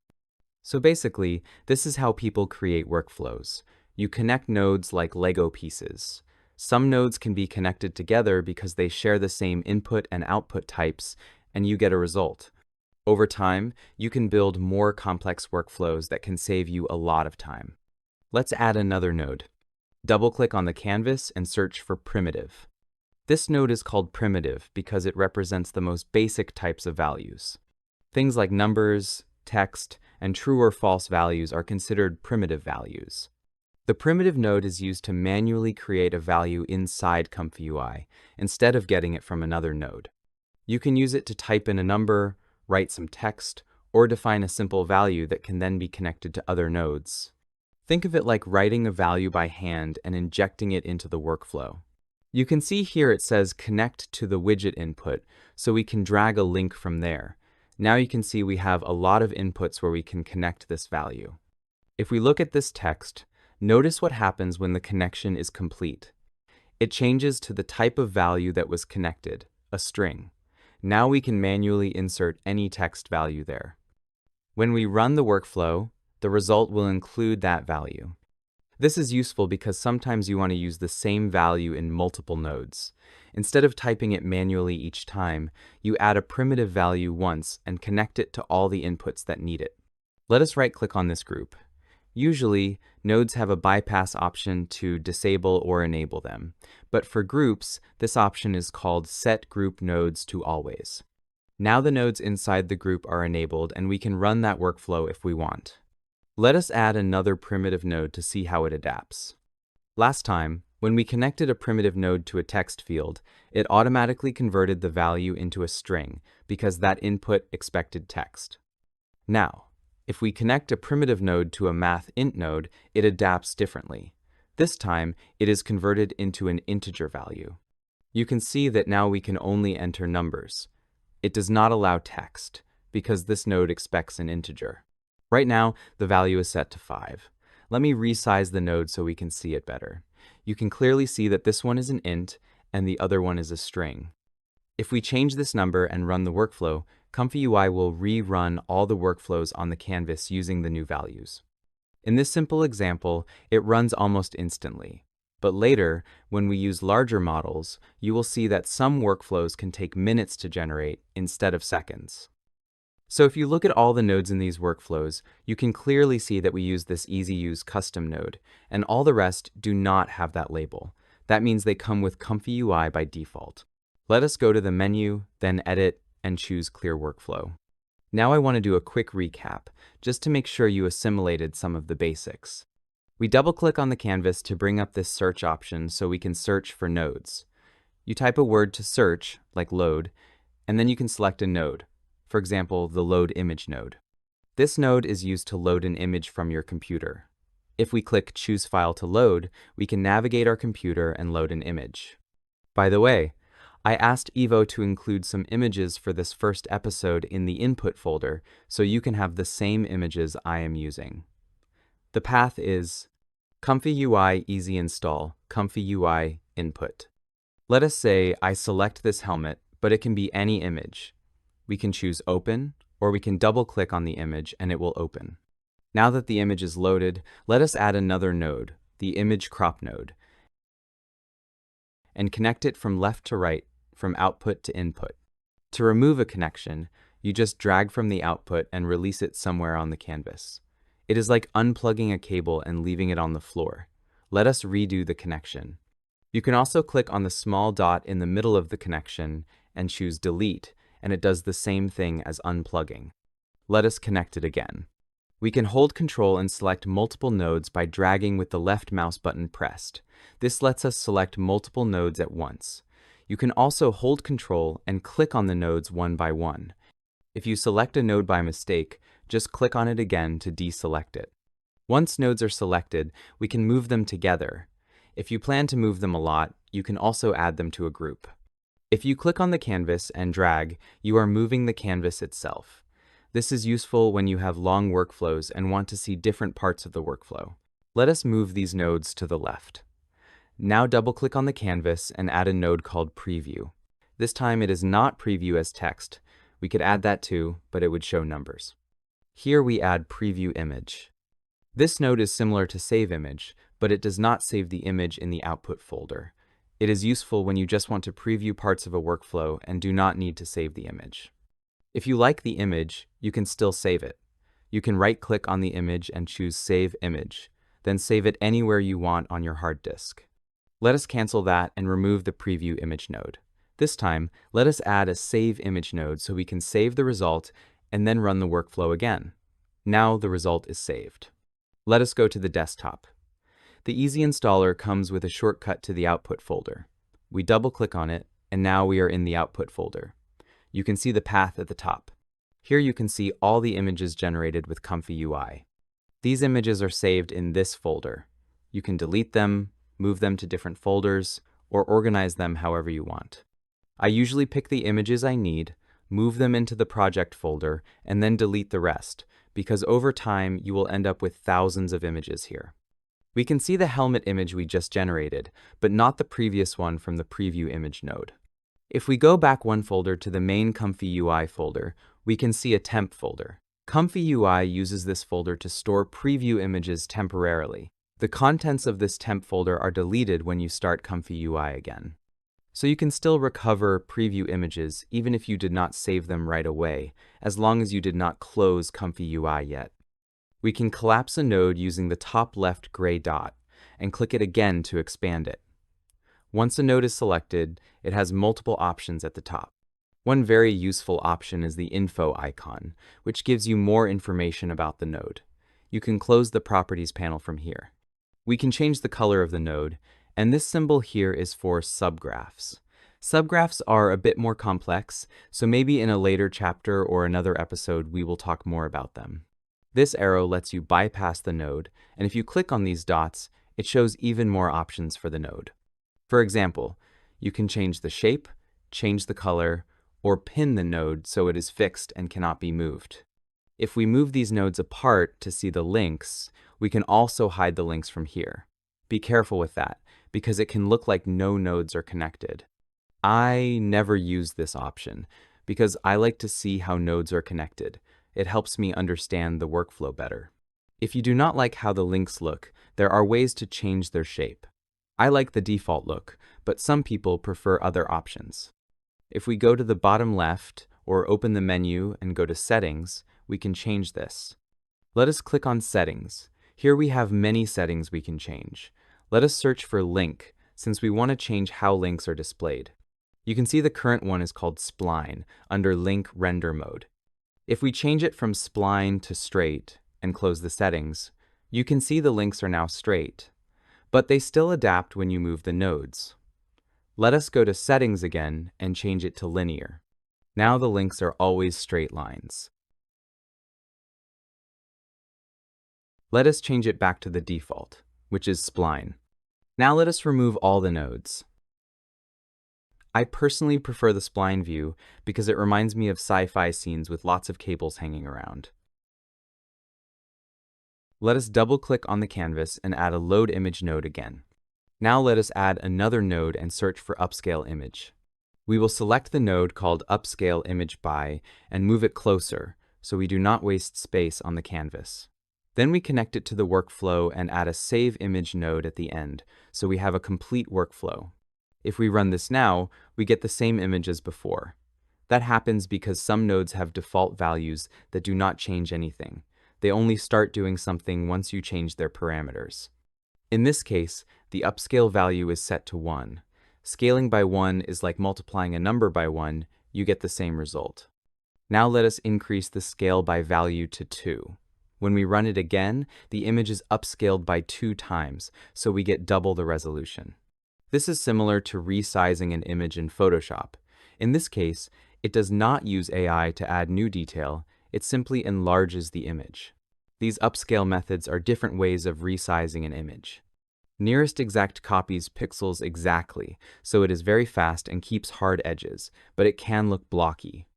So basically, this is how people create workflows. You connect nodes like Lego pieces. Some nodes can be connected together because they share the same input and output types, and you get a result. Over time, you can build more complex workflows that can save you a lot of time. Let's add another node. Double-click on the canvas and search for primitive. This node is called primitive because it represents the most basic types of values. Things like numbers, text, and true or false values are considered primitive values. The primitive node is used to manually create a value inside ComfyUI instead of getting it from another node. You can use it to type in a number, write some text, or define a simple value that can then be connected to other nodes. Think of it like writing a value by hand and injecting it into the workflow. You can see here it says connect to the widget input, so we can drag a link from there. Now you can see we have a lot of inputs where we can connect this value. If we look at this text, notice what happens when the connection is complete. It changes to the type of value that was connected, a string. Now we can manually insert any text value there. When we run the workflow, the result will include that value. This is useful because sometimes you want to use the same value in multiple nodes. Instead of typing it manually each time, you add a primitive value once and connect it to all the inputs that need it. Let us right-click on this group. Usually, nodes have a bypass option to disable or enable them, but for groups, this option is called Set Group Nodes to Always. Now the nodes inside the group are enabled and we can run that workflow if we want. Let us add another primitive node to see how it adapts. Last time, when we connected a primitive node to a text field, it automatically converted the value into a string because that input expected text. Now, if we connect a primitive node to a math int node, it adapts differently. This time, it is converted into an integer value. You can see that now we can only enter numbers. It does not allow text, because this node expects an integer. Right now, the value is set to 5. Let me resize the node so we can see it better. You can clearly see that this one is an int, and the other one is a string. If we change this number and run the workflow, ComfyUI will rerun all the workflows on the canvas using the new values. In this simple example, it runs almost instantly. But later, when we use larger models, you will see that some workflows can take minutes to generate instead of seconds. So if you look at all the nodes in these workflows, you can clearly see that we use this easy-use custom node, and all the rest do not have that label. That means they come with ComfyUI by default. Let us go to the menu, then Edit, and choose Clear Workflow. Now I want to do a quick recap, just to make sure you assimilated some of the basics. We double-click on the canvas to bring up this search option so we can search for nodes. You type a word to search, like load, and then you can select a node. For example, the Load Image node. This node is used to load an image from your computer. If we click Choose File to load, we can navigate our computer and load an image. By the way, I asked Evo to include some images for this first episode in the input folder so you can have the same images I am using. The path is ComfyUI Easy Install, ComfyUI Input. Let us say I select this helmet, but it can be any image. We can choose Open, or we can double-click on the image and it will open. Now that the image is loaded, let us add another node, the Image Crop node, and connect it from left to right, from output to input. To remove a connection, you just drag from the output and release it somewhere on the canvas. It is like unplugging a cable and leaving it on the floor. Let us redo the connection. You can also click on the small dot in the middle of the connection and choose Delete, and it does the same thing as unplugging. Let us connect it again. We can hold Control and select multiple nodes by dragging with the left mouse button pressed. This lets us select multiple nodes at once. You can also hold Control and click on the nodes one by one. If you select a node by mistake, just click on it again to deselect it. Once nodes are selected, we can move them together. If you plan to move them a lot, you can also add them to a group. If you click on the canvas and drag, you are moving the canvas itself. This is useful when you have long workflows and want to see different parts of the workflow. Let us move these nodes to the left. Now double-click on the canvas and add a node called Preview. This time it is not Preview as text. We could add that too, but it would show numbers. Here we add Preview Image. This node is similar to Save Image, but it does not save the image in the output folder. It is useful when you just want to preview parts of a workflow and do not need to save the image. If you like the image, you can still save it. You can right-click on the image and choose Save Image, then save it anywhere you want on your hard disk. Let us cancel that and remove the Preview Image node. This time, let us add a Save Image node so we can save the result and then run the workflow again. Now the result is saved. Let us go to the desktop. The Easy Installer comes with a shortcut to the output folder. We double-click on it, and now we are in the output folder. You can see the path at the top. Here you can see all the images generated with ComfyUI. These images are saved in this folder. You can delete them, move them to different folders, or organize them however you want. I usually pick the images I need, move them into the project folder, and then delete the rest, because over time you will end up with thousands of images here. We can see the helmet image we just generated, but not the previous one from the Preview Image node. If we go back one folder to the main ComfyUI folder, we can see a temp folder. ComfyUI uses this folder to store preview images temporarily. The contents of this temp folder are deleted when you start ComfyUI again. So you can still recover preview images even if you did not save them right away, as long as you did not close ComfyUI yet. We can collapse a node using the top left gray dot and click it again to expand it. Once a node is selected, it has multiple options at the top. One very useful option is the info icon, which gives you more information about the node. You can close the properties panel from here. We can change the color of the node, and this symbol here is for subgraphs. Subgraphs are a bit more complex, so maybe in a later chapter or another episode we will talk more about them. This arrow lets you bypass the node, and if you click on these dots, it shows even more options for the node. For example, you can change the shape, change the color, or pin the node so it is fixed and cannot be moved. If we move these nodes apart to see the links, we can also hide the links from here. Be careful with that, because it can look like no nodes are connected. I never use this option, because I like to see how nodes are connected. It helps me understand the workflow better. If you do not like how the links look, there are ways to change their shape. I like the default look, but some people prefer other options. If we go to the bottom left or open the menu and go to Settings, we can change this. Let us click on Settings. Here we have many settings we can change. Let us search for Link, since we want to change how links are displayed. You can see the current one is called Spline under Link Render Mode. If we change it from Spline to Straight and close the settings, you can see the links are now straight, but they still adapt when you move the nodes. Let us go to Settings again and change it to Linear. Now the links are always straight lines. Let us change it back to the default, which is Spline. Now let us remove all the nodes. I personally prefer the spline view because it reminds me of sci-fi scenes with lots of cables hanging around. Let us double-click on the canvas and add a load image node again. Now let us add another node and search for upscale image. We will select the node called upscale image by and move it closer so we do not waste space on the canvas. Then we connect it to the workflow and add a save image node at the end so we have a complete workflow. If we run this now, we get the same image as before. That happens because some nodes have default values that do not change anything. They only start doing something once you change their parameters. In this case, the upscale value is set to 1. Scaling by 1 is like multiplying a number by 1, you get the same result. Now let us increase the scale by value to 2. When we run it again, the image is upscaled by 2 times, so we get double the resolution. This is similar to resizing an image in Photoshop. In this case, it does not use AI to add new detail, it simply enlarges the image. These upscale methods are different ways of resizing an image. Nearest exact copies pixels exactly, so it is very fast and keeps hard edges, but it can look blocky.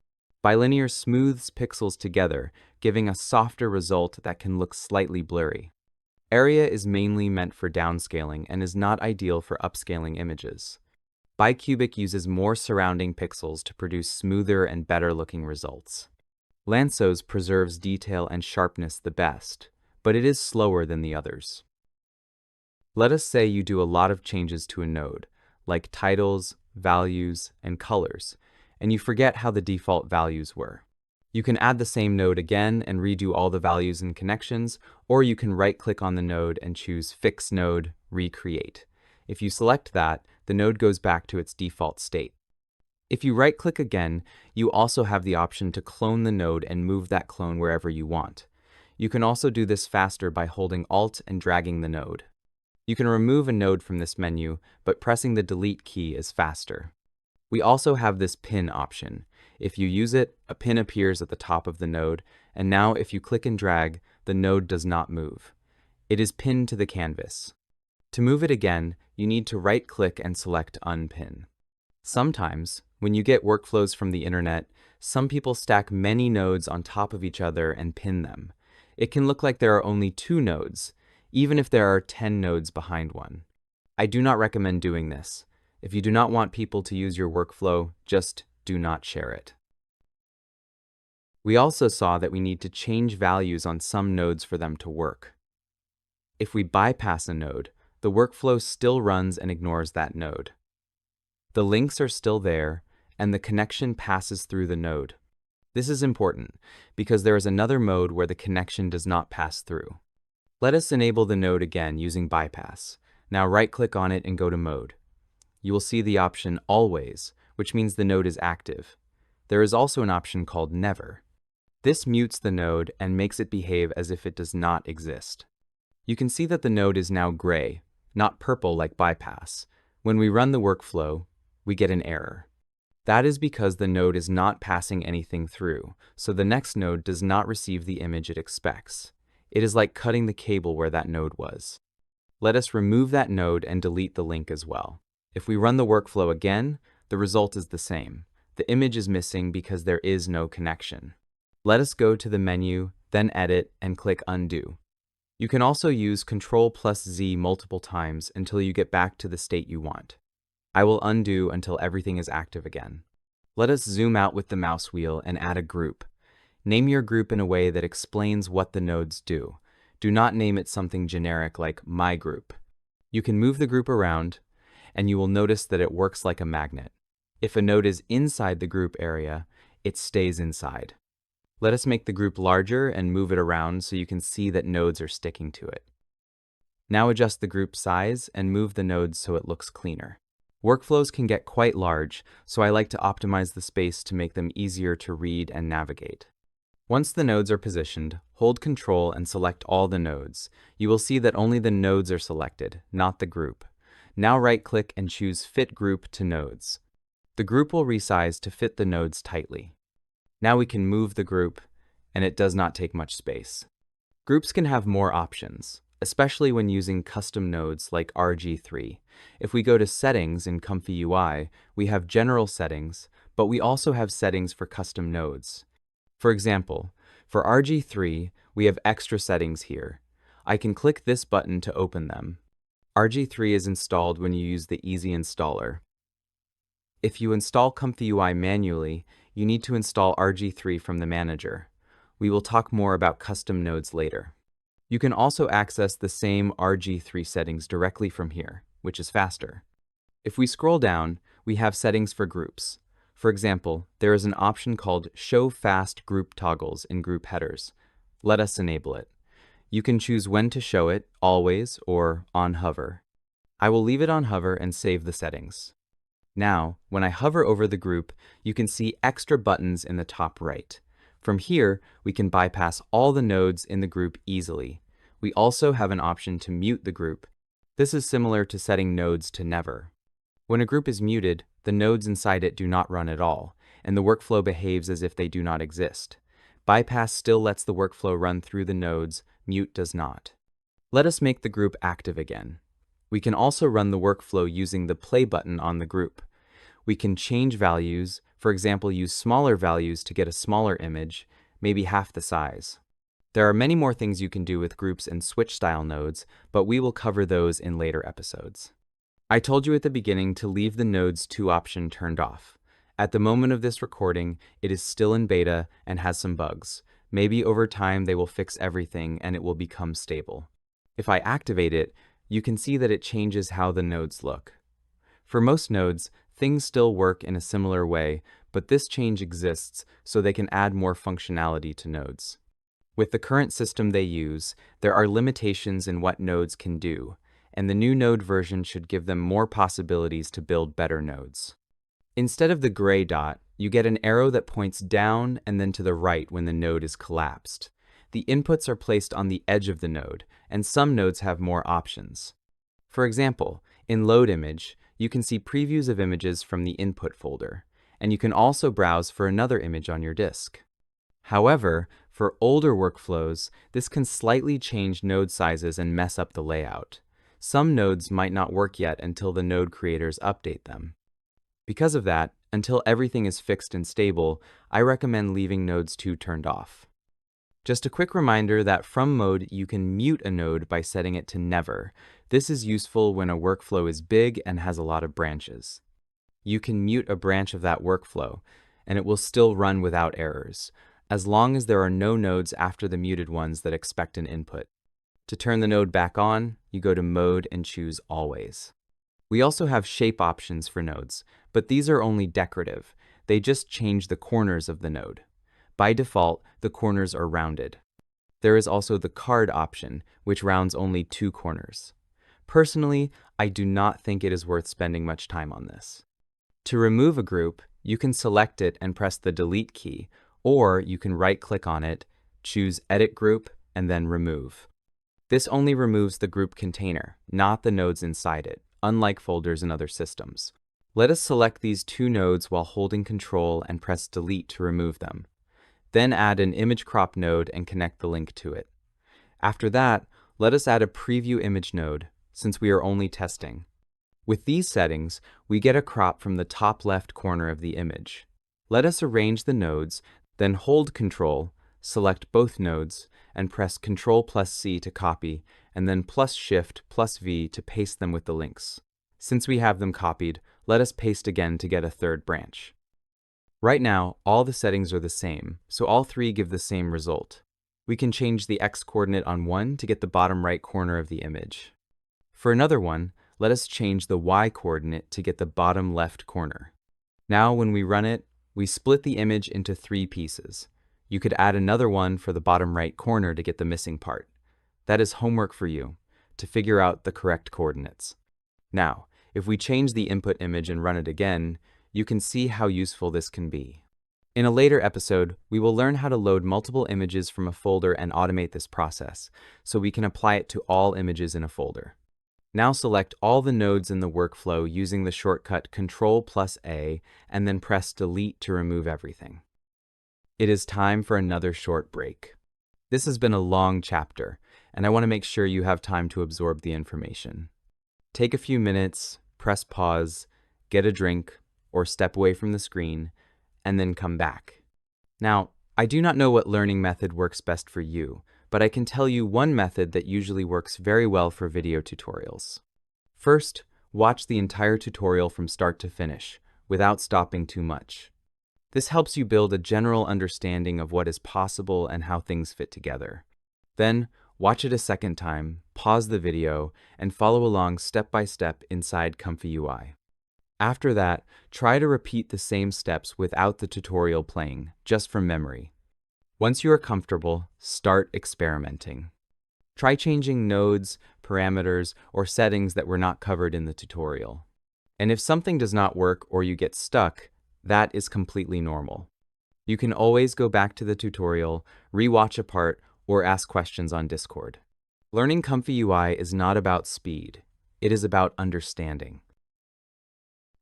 Bilinear smooths pixels together, giving a softer result that can look slightly blurry. Area is mainly meant for downscaling and is not ideal for upscaling images. Bicubic uses more surrounding pixels to produce smoother and better looking results. Lanczos preserves detail and sharpness the best, but it is slower than the others. Let us say you do a lot of changes to a node, like titles, values, and colors, and you forget how the default values were. You can add the same node again and redo all the values and connections, or you can right-click on the node and choose Fix Node, Recreate. If you select that, the node goes back to its default state. If you right-click again, you also have the option to clone the node and move that clone wherever you want. You can also do this faster by holding Alt and dragging the node. You can remove a node from this menu, but pressing the Delete key is faster. We also have this pin option. If you use it, a pin appears at the top of the node, and now if you click and drag, the node does not move. It is pinned to the canvas. To move it again, you need to right-click and select Unpin. Sometimes, when you get workflows from the internet, some people stack many nodes on top of each other and pin them. It can look like there are only 2 nodes, even if there are 10 nodes behind one. I do not recommend doing this. If you do not want people to use your workflow, just do not share it. We also saw that we need to change values on some nodes for them to work. If we bypass a node, the workflow still runs and ignores that node. The links are still there, and the connection passes through the node. This is important, because there is another mode where the connection does not pass through. Let us enable the node again using bypass. Now right-click on it and go to Mode. You will see the option Always, which means the node is active. There is also an option called Never. This mutes the node and makes it behave as if it does not exist. You can see that the node is now gray, not purple like bypass. When we run the workflow, we get an error. That is because the node is not passing anything through, so the next node does not receive the image it expects. It is like cutting the cable where that node was. Let us remove that node and delete the link as well. If we run the workflow again, the result is the same. The image is missing because there is no connection. Let us go to the menu, then Edit, and click Undo. You can also use Ctrl+Z multiple times until you get back to the state you want. I will undo until everything is active again. Let us zoom out with the mouse wheel and add a group. Name your group in a way that explains what the nodes do. Do not name it something generic like My Group. You can move the group around, and you will notice that it works like a magnet. If a node is inside the group area, it stays inside. Let us make the group larger and move it around so you can see that nodes are sticking to it. Now adjust the group size and move the nodes so it looks cleaner. Workflows can get quite large, so I like to optimize the space to make them easier to read and navigate. Once the nodes are positioned, hold Ctrl and select all the nodes. You will see that only the nodes are selected, not the group. Now right-click and choose Fit Group to Nodes. The group will resize to fit the nodes tightly. Now we can move the group, and it does not take much space. Groups can have more options, especially when using custom nodes like RG3. If we go to Settings in ComfyUI, we have General Settings, but we also have settings for custom nodes. For example, for RG3, we have extra settings here. I can click this button to open them. RG3 is installed when you use the Easy Installer. If you install ComfyUI manually, you need to install RG3 from the manager. We will talk more about custom nodes later. You can also access the same RG3 settings directly from here, which is faster. If we scroll down, we have settings for groups. For example, there is an option called Show Fast Group Toggles in Group Headers. Let us enable it. You can choose when to show it, always, or on hover. I will leave it on hover and save the settings. Now, when I hover over the group, you can see extra buttons in the top right. From here, we can bypass all the nodes in the group easily. We also have an option to mute the group. This is similar to setting nodes to never. When a group is muted, the nodes inside it do not run at all, and the workflow behaves as if they do not exist. Bypass still lets the workflow run through the nodes, mute does not. Let us make the group active again. We can also run the workflow using the play button on the group. We can change values, for example, use smaller values to get a smaller image, maybe half the size. There are many more things you can do with groups and switch style nodes, but we will cover those in later episodes. I told you at the beginning to leave the Nodes to option turned off. At the moment of this recording, it is still in beta and has some bugs. Maybe over time they will fix everything and it will become stable. If I activate it, you can see that it changes how the nodes look. For most nodes, things still work in a similar way, but this change exists so they can add more functionality to nodes. With the current system they use, there are limitations in what nodes can do, and the new node version should give them more possibilities to build better nodes. Instead of the gray dot, you get an arrow that points down and then to the right when the node is collapsed. The inputs are placed on the edge of the node, and some nodes have more options. For example, in Load Image, you can see previews of images from the input folder, and you can also browse for another image on your disk. However, for older workflows, this can slightly change node sizes and mess up the layout. Some nodes might not work yet until the node creators update them. Because of that, until everything is fixed and stable, I recommend leaving Nodes 2 turned off. Just a quick reminder that from mode, you can mute a node by setting it to never. This is useful when a workflow is big and has a lot of branches. You can mute a branch of that workflow, and it will still run without errors, as long as there are no nodes after the muted ones that expect an input. To turn the node back on, you go to Mode and choose Always. We also have shape options for nodes, but these are only decorative. They just change the corners of the node. By default, the corners are rounded. There is also the card option, which rounds only 2 corners. Personally, I do not think it is worth spending much time on this. To remove a group, you can select it and press the Delete key, or you can right-click on it, choose Edit Group, and then Remove. This only removes the group container, not the nodes inside it, unlike folders in other systems. Let us select these 2 nodes while holding Control and press Delete to remove them. Then add an image crop node and connect the link to it. After that, let us add a preview image node, since we are only testing. With these settings, we get a crop from the top left corner of the image. Let us arrange the nodes, then hold Ctrl, select both nodes, and press Ctrl+C to copy, and then +Shift+V to paste them with the links. Since we have them copied, let us paste again to get a third branch. Right now, all the settings are the same, so all three give the same result. We can change the x-coordinate on one to get the bottom right corner of the image. For another one, let us change the y-coordinate to get the bottom left corner. Now when we run it, we split the image into 3 pieces. You could add another one for the bottom right corner to get the missing part. That is homework for you, to figure out the correct coordinates. Now, if we change the input image and run it again, you can see how useful this can be. In a later episode, we will learn how to load multiple images from a folder and automate this process, so we can apply it to all images in a folder. Now select all the nodes in the workflow using the shortcut Ctrl+A and then press Delete to remove everything. It is time for another short break. This has been a long chapter, and I want to make sure you have time to absorb the information. Take a few minutes, press pause, get a drink, or step away from the screen, and then come back. Now, I do not know what learning method works best for you, but I can tell you one method that usually works very well for video tutorials. First, watch the entire tutorial from start to finish, without stopping too much. This helps you build a general understanding of what is possible and how things fit together. Then, watch it a second time, pause the video, and follow along step by step inside ComfyUI. After that, try to repeat the same steps without the tutorial playing, just from memory. Once you are comfortable, start experimenting. Try changing nodes, parameters, or settings that were not covered in the tutorial. And if something does not work or you get stuck, that is completely normal. You can always go back to the tutorial, re-watch a part, or ask questions on Discord. Learning ComfyUI is not about speed. It is about understanding.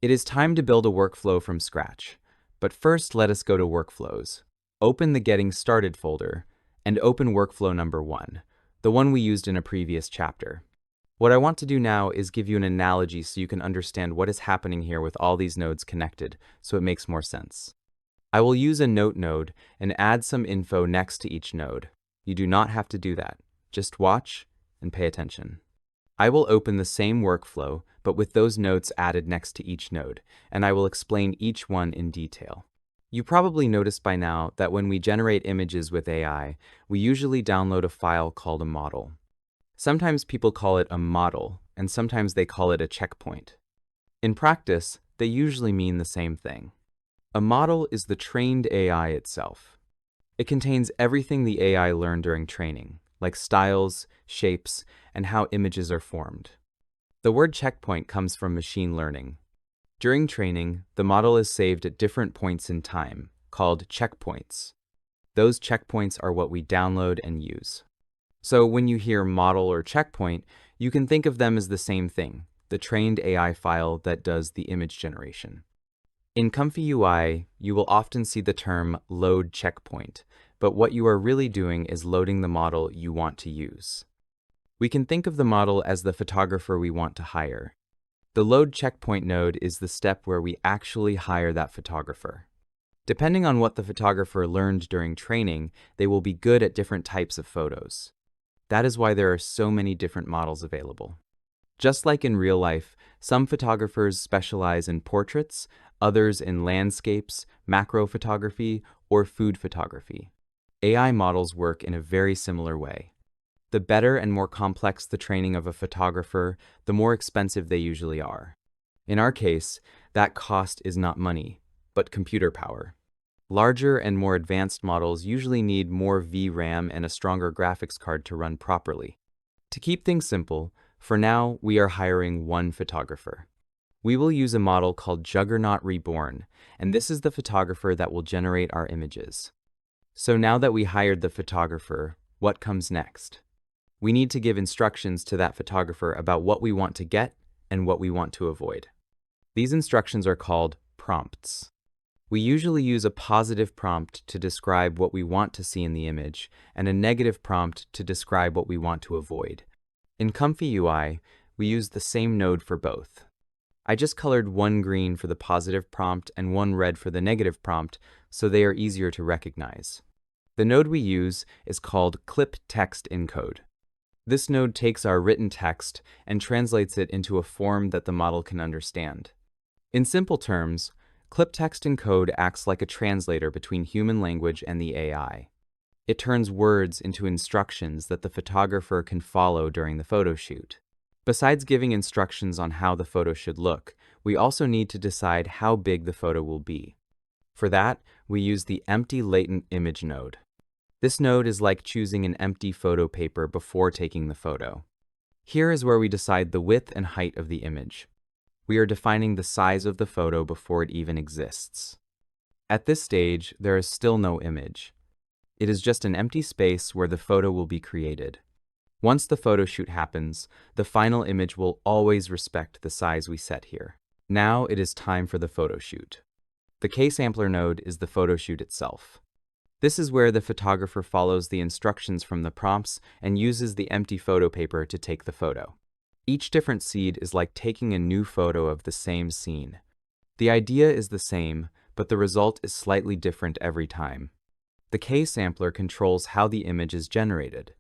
It is time to build a workflow from scratch. But first, let us go to Workflows. Open the Getting Started folder, and open workflow number 1, the one we used in a previous chapter. What I want to do now is give you an analogy so you can understand what is happening here with all these nodes connected, so it makes more sense. I will use a note node and add some info next to each node. You do not have to do that. Just watch and pay attention. I will open the same workflow, but with those notes added next to each node, and I will explain each one in detail. You probably noticed by now that when we generate images with AI, we usually download a file called a model. Sometimes people call it a model, and sometimes they call it a checkpoint. In practice, they usually mean the same thing. A model is the trained AI itself. It contains everything the AI learned during training, like styles, shapes, and how images are formed. The word checkpoint comes from machine learning. During training, the model is saved at different points in time, called checkpoints. Those checkpoints are what we download and use. So when you hear model or checkpoint, you can think of them as the same thing, the trained AI file that does the image generation. In ComfyUI, you will often see the term load checkpoint, but what you are really doing is loading the model you want to use. We can think of the model as the photographer we want to hire. The load checkpoint node is the step where we actually hire that photographer. Depending on what the photographer learned during training, they will be good at different types of photos. That is why there are so many different models available. Just like in real life, some photographers specialize in portraits, others in landscapes, macro photography, or food photography. AI models work in a very similar way. The better and more complex the training of a photographer, the more expensive they usually are. In our case, that cost is not money, but computer power. Larger and more advanced models usually need more VRAM and a stronger graphics card to run properly. To keep things simple, for now we are hiring one photographer. We will use a model called Juggernaut Reborn, and this is the photographer that will generate our images. So now that we hired the photographer, what comes next? We need to give instructions to that photographer about what we want to get and what we want to avoid. These instructions are called prompts. We usually use a positive prompt to describe what we want to see in the image and a negative prompt to describe what we want to avoid. In ComfyUI, we use the same node for both. I just colored one green for the positive prompt and one red for the negative prompt so they are easier to recognize. The node we use is called Clip Text Encode. This node takes our written text and translates it into a form that the model can understand. In simple terms, Clip Text Encode acts like a translator between human language and the AI. It turns words into instructions that the photographer can follow during the photo shoot. Besides giving instructions on how the photo should look, we also need to decide how big the photo will be. For that, we use the empty latent image node. This node is like choosing an empty photo paper before taking the photo. Here is where we decide the width and height of the image. We are defining the size of the photo before it even exists. At this stage, there is still no image. It is just an empty space where the photo will be created. Once the photo shoot happens, the final image will always respect the size we set here. Now it is time for the photo shoot. The K-sampler node is the photo shoot itself. This is where the photographer follows the instructions from the prompts and uses the empty photo paper to take the photo. Each different seed is like taking a new photo of the same scene. The idea is the same, but the result is slightly different every time. The K-sampler controls how the image is generated.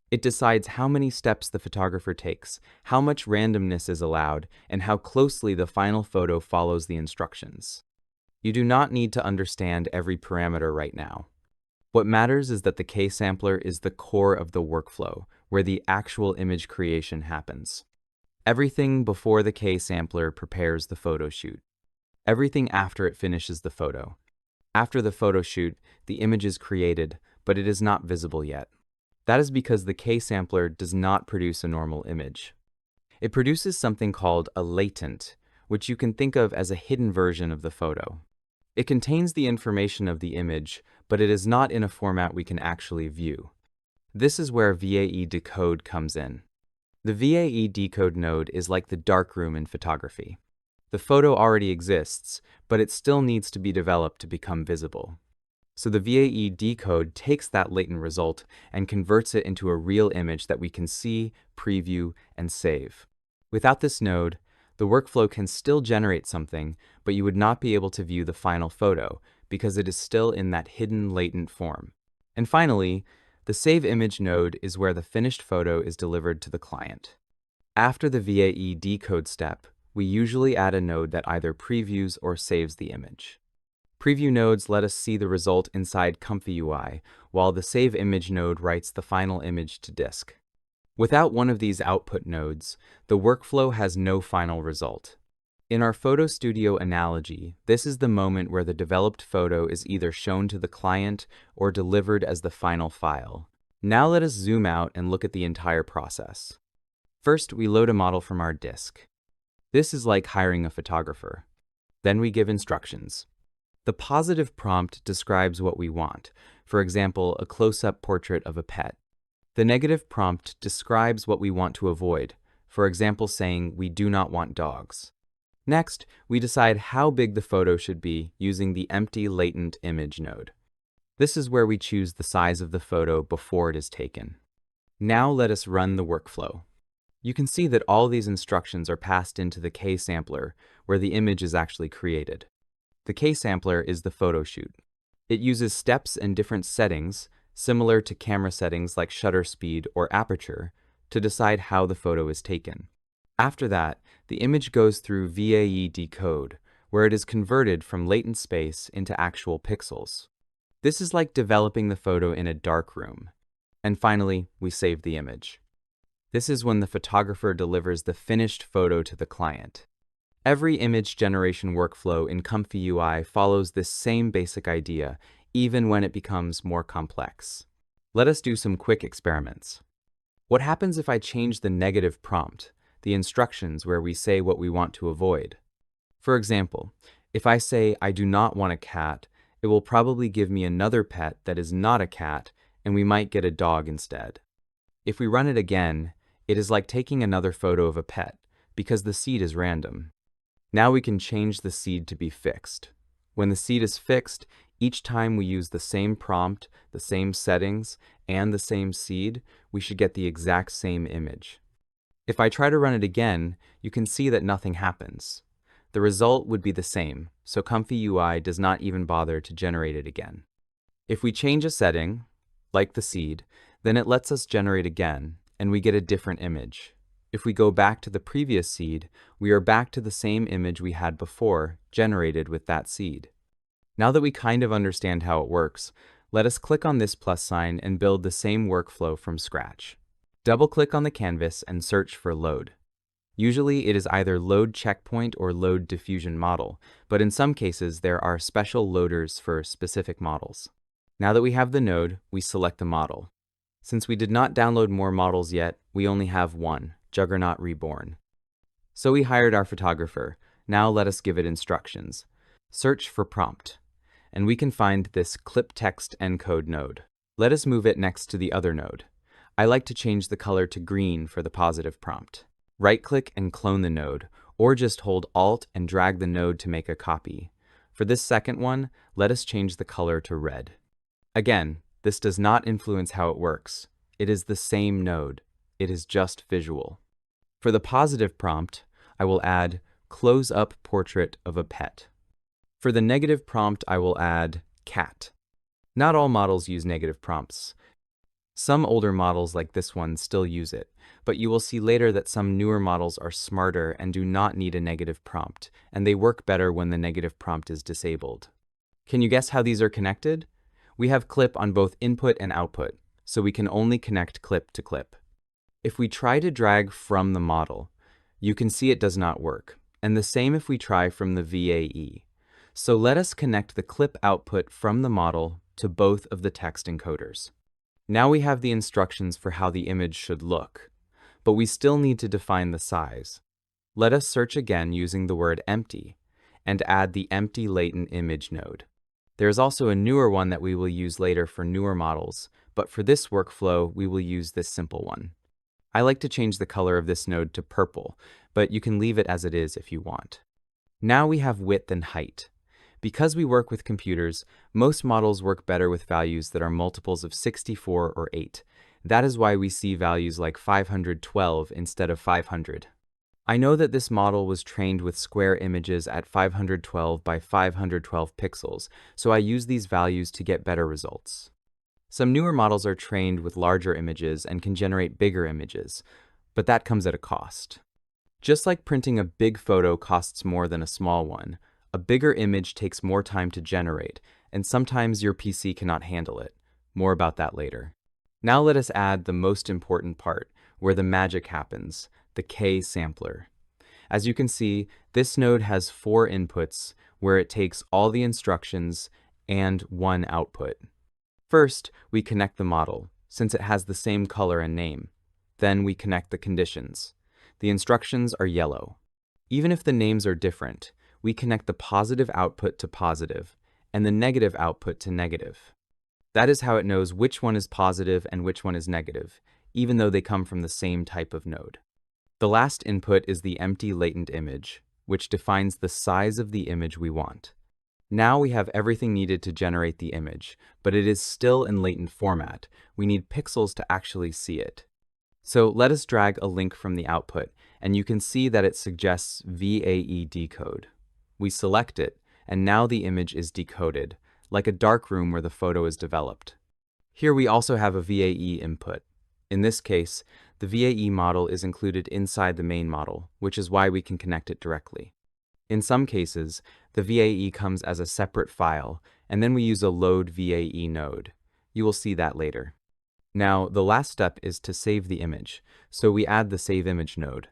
It decides how many steps the photographer takes, how much randomness is allowed, and how closely the final photo follows the instructions. You do not need to understand every parameter right now. What matters is that the K-sampler is the core of the workflow, where the actual image creation happens. Everything before the K-sampler prepares the photo shoot. Everything after it finishes the photo. After the photo shoot, the image is created, but it is not visible yet. That is because the K-sampler does not produce a normal image. It produces something called a latent, which you can think of as a hidden version of the photo. It contains the information of the image, but it is not in a format we can actually view. This is where VAE decode comes in. The VAE decode node is like the darkroom in photography. The photo already exists, but it still needs to be developed to become visible. So the VAE decode takes that latent result and converts it into a real image that we can see, preview, and save. Without this node, the workflow can still generate something, but you would not be able to view the final photo because it is still in that hidden latent form. And finally, the save image node is where the finished photo is delivered to the client. After the VAE decode step, we usually add a node that either previews or saves the image. Preview nodes let us see the result inside ComfyUI, while the Save Image node writes the final image to disk. Without one of these output nodes, the workflow has no final result. In our Photo Studio analogy, this is the moment where the developed photo is either shown to the client or delivered as the final file. Now let us zoom out and look at the entire process. First, we load a model from our disk. This is like hiring a photographer. Then we give instructions. The positive prompt describes what we want, for example, a close-up portrait of a pet. The negative prompt describes what we want to avoid, for example, saying we do not want dogs. Next, we decide how big the photo should be using the empty latent image node. This is where we choose the size of the photo before it is taken. Now let us run the workflow. You can see that all these instructions are passed into the K-sampler, where the image is actually created. The K-sampler is the photo shoot. It uses steps and different settings, similar to camera settings like shutter speed or aperture, to decide how the photo is taken. After that, the image goes through VAE decode, where it is converted from latent space into actual pixels. This is like developing the photo in a dark room. And finally, we save the image. This is when the photographer delivers the finished photo to the client. Every image generation workflow in ComfyUI follows this same basic idea, even when it becomes more complex. Let us do some quick experiments. What happens if I change the negative prompt, the instructions where we say what we want to avoid? For example, if I say I do not want a cat, it will probably give me another pet that is not a cat, and we might get a dog instead. If we run it again, it is like taking another photo of a pet, because the seed is random. Now we can change the seed to be fixed. When the seed is fixed, each time we use the same prompt, the same settings, and the same seed, we should get the exact same image. If I try to run it again, you can see that nothing happens. The result would be the same, so ComfyUI does not even bother to generate it again. If we change a setting, like the seed, then it lets us generate again, and we get a different image. If we go back to the previous seed, we are back to the same image we had before, generated with that seed. Now that we kind of understand how it works, let us click on this plus sign and build the same workflow from scratch. Double-click on the canvas and search for load. Usually it is either load checkpoint or load diffusion model, but in some cases there are special loaders for specific models. Now that we have the node, we select the model. Since we did not download more models yet, we only have one, Juggernaut Reborn. So we hired our photographer. Now let us give it instructions. Search for prompt, and we can find this clip text encode node. Let us move it next to the other node. I like to change the color to green for the positive prompt. Right-click and clone the node, or just hold Alt and drag the node to make a copy. For this second one, let us change the color to red. Again, this does not influence how it works. It is the same node. It is just visual. For the positive prompt, I will add close-up portrait of a pet. For the negative prompt, I will add cat. Not all models use negative prompts. Some older models like this one still use it, but you will see later that some newer models are smarter and do not need a negative prompt, and they work better when the negative prompt is disabled. Can you guess how these are connected? We have clip on both input and output, so we can only connect clip to clip. If we try to drag from the model, you can see it does not work, and the same if we try from the VAE. So let us connect the clip output from the model to both of the text encoders. Now we have the instructions for how the image should look, but we still need to define the size. Let us search again using the word empty and add the empty latent image node. There is also a newer one that we will use later for newer models, but for this workflow, we will use this simple one. I like to change the color of this node to purple, but you can leave it as it is if you want. Now we have width and height. Because we work with computers, most models work better with values that are multiples of 64 or 8. That is why we see values like 512 instead of 500. I know that this model was trained with square images at 512 by 512 pixels, so I use these values to get better results. Some newer models are trained with larger images and can generate bigger images, but that comes at a cost. Just like printing a big photo costs more than a small one, a bigger image takes more time to generate, and sometimes your PC cannot handle it. More about that later. Now let us add the most important part, where the magic happens, the K sampler. As you can see, this node has 4 inputs, where it takes all the instructions and 1 output. First, we connect the model, since it has the same color and name. Then we connect the conditions. The instructions are yellow. Even if the names are different, we connect the positive output to positive and the negative output to negative. That is how it knows which one is positive and which one is negative, even though they come from the same type of node. The last input is the empty latent image, which defines the size of the image we want. Now we have everything needed to generate the image, but it is still in latent format. We need pixels to actually see it. So let us drag a link from the output, and you can see that it suggests VAE decode. We select it, and now the image is decoded, like a darkroom where the photo is developed. Here we also have a VAE input. In this case, the VAE model is included inside the main model, which is why we can connect it directly. In some cases, the VAE comes as a separate file, and then we use a load VAE node. You will see that later. Now, the last step is to save the image, so we add the Save Image node.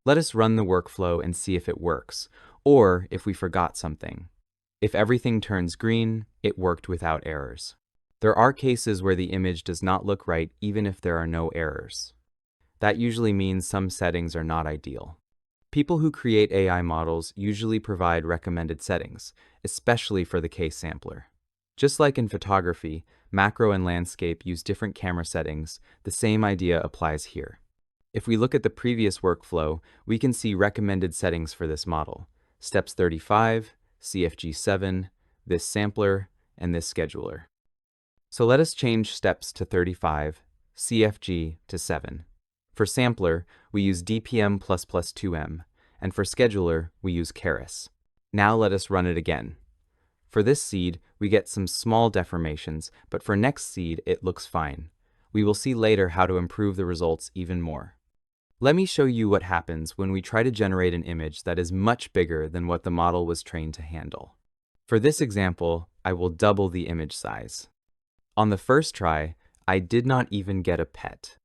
Let us run the workflow and see if it works, or if we forgot something. If everything turns green, it worked without errors. There are cases where the image does not look right even if there are no errors. That usually means some settings are not ideal. People who create AI models usually provide recommended settings, especially for the case sampler. Just like in photography, macro and landscape use different camera settings, the same idea applies here. If we look at the previous workflow, we can see recommended settings for this model. Steps 35, CFG 7, this sampler, and this scheduler. So let us change steps to 35, CFG to 7. For For sampler, we use dpm++2m, and for scheduler, we use Keras. Now let us run it again. For this seed, we get some small deformations, but for next seed, it looks fine. We will see later how to improve the results even more. Let me show you what happens when we try to generate an image that is much bigger than what the model was trained to handle. For this example, I will double the image size. On the first try, I did not even get a pet.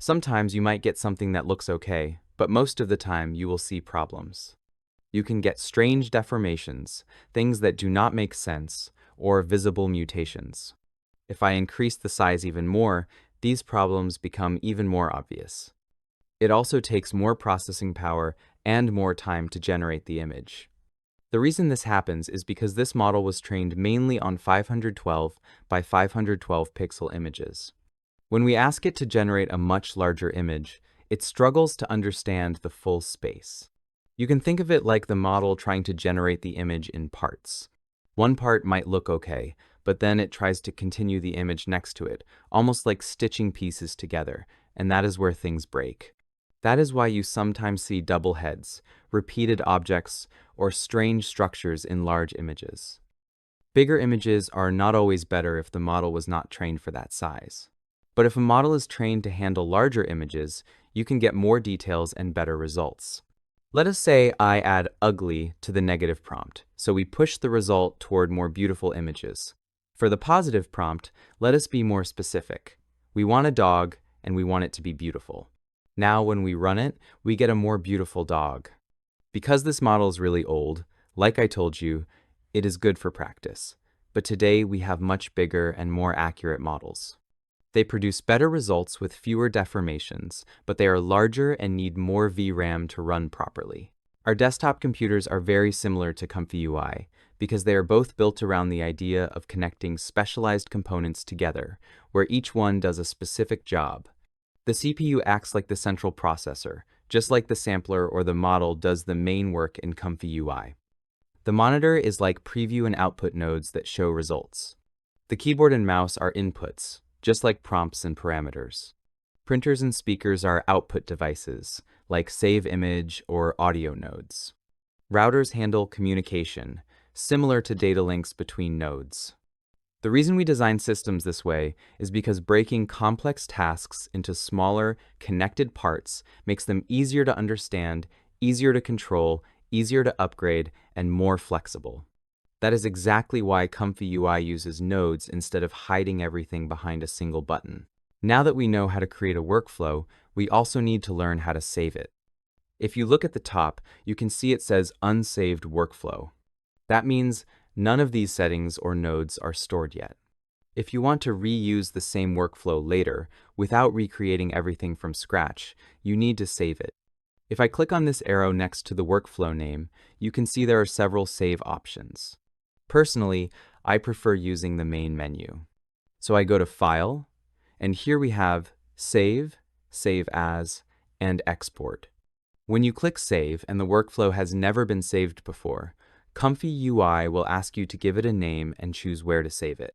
Sometimes you might get something that looks okay, but most of the time you will see problems. You can get strange deformations, things that do not make sense, or visible mutations. If I increase the size even more, these problems become even more obvious. It also takes more processing power and more time to generate the image. The reason this happens is because this model was trained mainly on 512 by 512 pixel images. When we ask it to generate a much larger image, it struggles to understand the full space. You can think of it like the model trying to generate the image in parts. One part might look okay, but then it tries to continue the image next to it, almost like stitching pieces together, and that is where things break. That is why you sometimes see double heads, repeated objects, or strange structures in large images. Bigger images are not always better if the model was not trained for that size. But if a model is trained to handle larger images, you can get more details and better results. Let us say I add ugly to the negative prompt, so we push the result toward more beautiful images. For the positive prompt, let us be more specific. We want a dog, and we want it to be beautiful. Now when we run it, we get a more beautiful dog. Because this model is really old, like I told you, it is good for practice. But today we have much bigger and more accurate models. They produce better results with fewer deformations, but they are larger and need more VRAM to run properly. Our desktop computers are very similar to ComfyUI because they are both built around the idea of connecting specialized components together, where each one does a specific job. The CPU acts like the central processor, just like the sampler or the model does the main work in ComfyUI. The monitor is like preview and output nodes that show results. The keyboard and mouse are inputs, just like prompts and parameters. Printers and speakers are output devices, like save image or audio nodes. Routers handle communication, similar to data links between nodes. The reason we design systems this way is because breaking complex tasks into smaller, connected parts makes them easier to understand, easier to control, easier to upgrade, and more flexible. That is exactly why ComfyUI uses nodes instead of hiding everything behind a single button. Now that we know how to create a workflow, we also need to learn how to save it. If you look at the top, you can see it says unsaved workflow. That means none of these settings or nodes are stored yet. If you want to reuse the same workflow later, without recreating everything from scratch, you need to save it. If I click on this arrow next to the workflow name, you can see there are several save options. Personally, I prefer using the main menu. So I go to File, and here we have Save, Save As, and Export. When you click Save and the workflow has never been saved before, ComfyUI will ask you to give it a name and choose where to save it.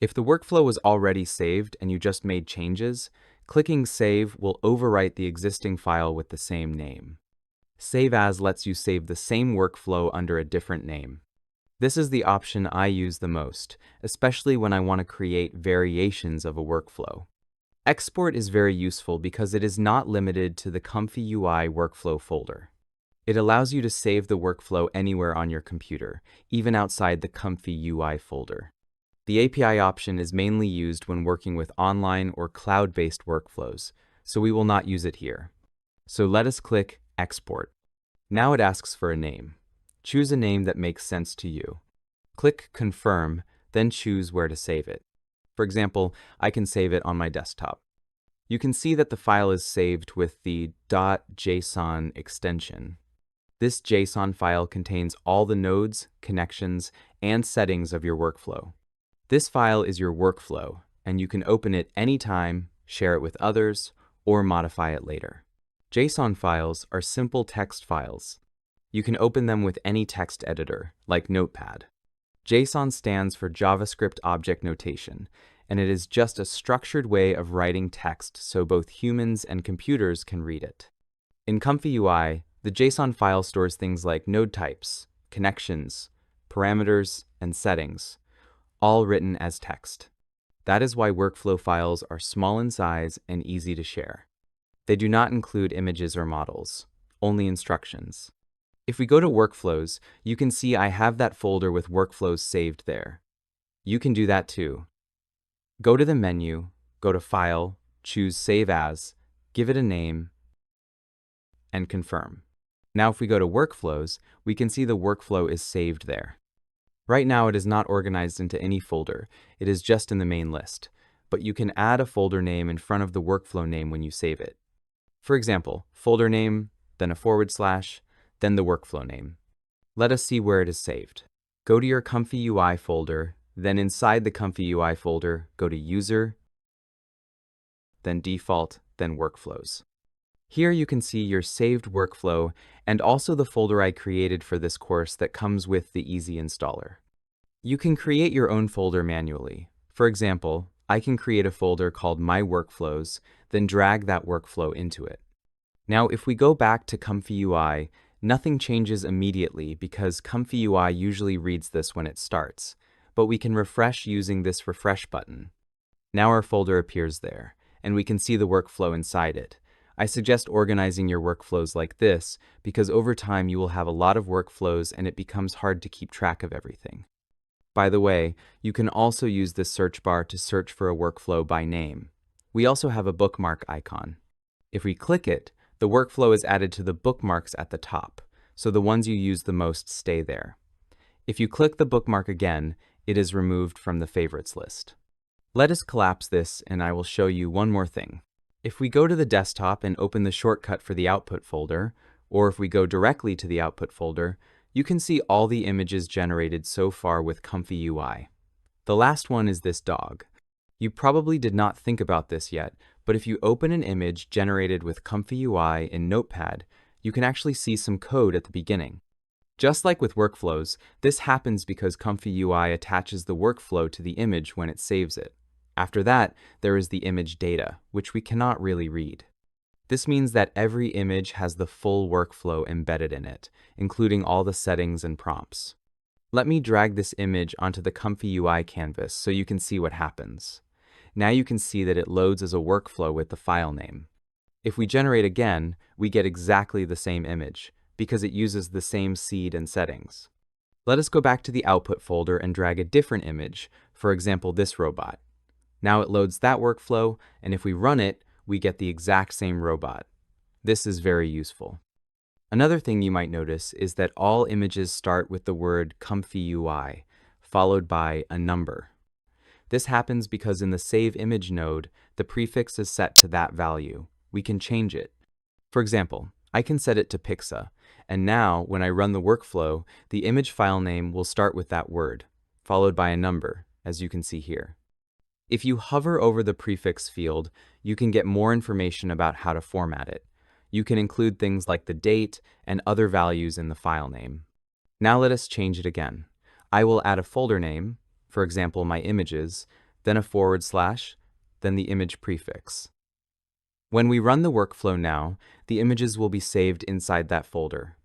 If the workflow was already saved and you just made changes, clicking Save will overwrite the existing file with the same name. Save As lets you save the same workflow under a different name. This is the option I use the most, especially when I want to create variations of a workflow. Export is very useful because it is not limited to the ComfyUI workflow folder. It allows you to save the workflow anywhere on your computer, even outside the ComfyUI folder. The API option is mainly used when working with online or cloud-based workflows, so we will not use it here. So let us click Export. Now it asks for a name. Choose a name that makes sense to you. Click Confirm, then choose where to save it. For example, I can save it on my desktop. You can see that the file is saved with the .json extension. This JSON file contains all the nodes, connections, and settings of your workflow. This file is your workflow, and you can open it anytime, share it with others, or modify it later. JSON files are simple text files. You can open them with any text editor, like Notepad. JSON stands for JavaScript Object Notation, and it is just a structured way of writing text so both humans and computers can read it. In ComfyUI, the JSON file stores things like node types, connections, parameters, and settings, all written as text. That is why workflow files are small in size and easy to share. They do not include images or models, only instructions. If we go to Workflows, you can see I have that folder with workflows saved there. You can do that too. Go to the menu, go to File, choose Save As, give it a name, and confirm. Now if we go to Workflows, we can see the workflow is saved there. Right now it is not organized into any folder, it is just in the main list, but you can add a folder name in front of the workflow name when you save it. For example, folder name, then a /, then the workflow name. Let us see where it is saved. Go to your ComfyUI folder, then inside the ComfyUI folder, go to User, then Default, then Workflows. Here you can see your saved workflow and also the folder I created for this course that comes with the Easy Installer. You can create your own folder manually. For example, I can create a folder called My Workflows, then drag that workflow into it. Now if we go back to ComfyUI, nothing changes immediately because ComfyUI usually reads this when it starts, but we can refresh using this refresh button. Now our folder appears there, and we can see the workflow inside it. I suggest organizing your workflows like this because over time you will have a lot of workflows and it becomes hard to keep track of everything. By the way, you can also use this search bar to search for a workflow by name. We also have a bookmark icon. If we click it, the workflow is added to the bookmarks at the top, so the ones you use the most stay there. If you click the bookmark again, it is removed from the favorites list. Let us collapse this and I will show you one more thing. If we go to the desktop and open the shortcut for the output folder, or if we go directly to the output folder, you can see all the images generated so far with ComfyUI. The last one is this dog. You probably did not think about this yet, but if you open an image generated with ComfyUI in Notepad, you can actually see some code at the beginning. Just like with workflows, this happens because ComfyUI attaches the workflow to the image when it saves it. After that, there is the image data, which we cannot really read. This means that every image has the full workflow embedded in it, including all the settings and prompts. Let me drag this image onto the ComfyUI canvas so you can see what happens. Now you can see that it loads as a workflow with the file name. If we generate again, we get exactly the same image, because it uses the same seed and settings. Let us go back to the output folder and drag a different image, for example this robot. Now it loads that workflow, and if we run it, we get the exact same robot. This is very useful. Another thing you might notice is that all images start with the word ComfyUI, followed by a number. This happens because in the Save Image node, the prefix is set to that value. We can change it. For example, I can set it to Pixa, and now when I run the workflow, the image file name will start with that word, followed by a number, as you can see here. If you hover over the prefix field, you can get more information about how to format it. You can include things like the date and other values in the file name. Now let us change it again. I will add a folder name, for example my images, then a /, then the image prefix. When we run the workflow now, the images will be saved inside that folder.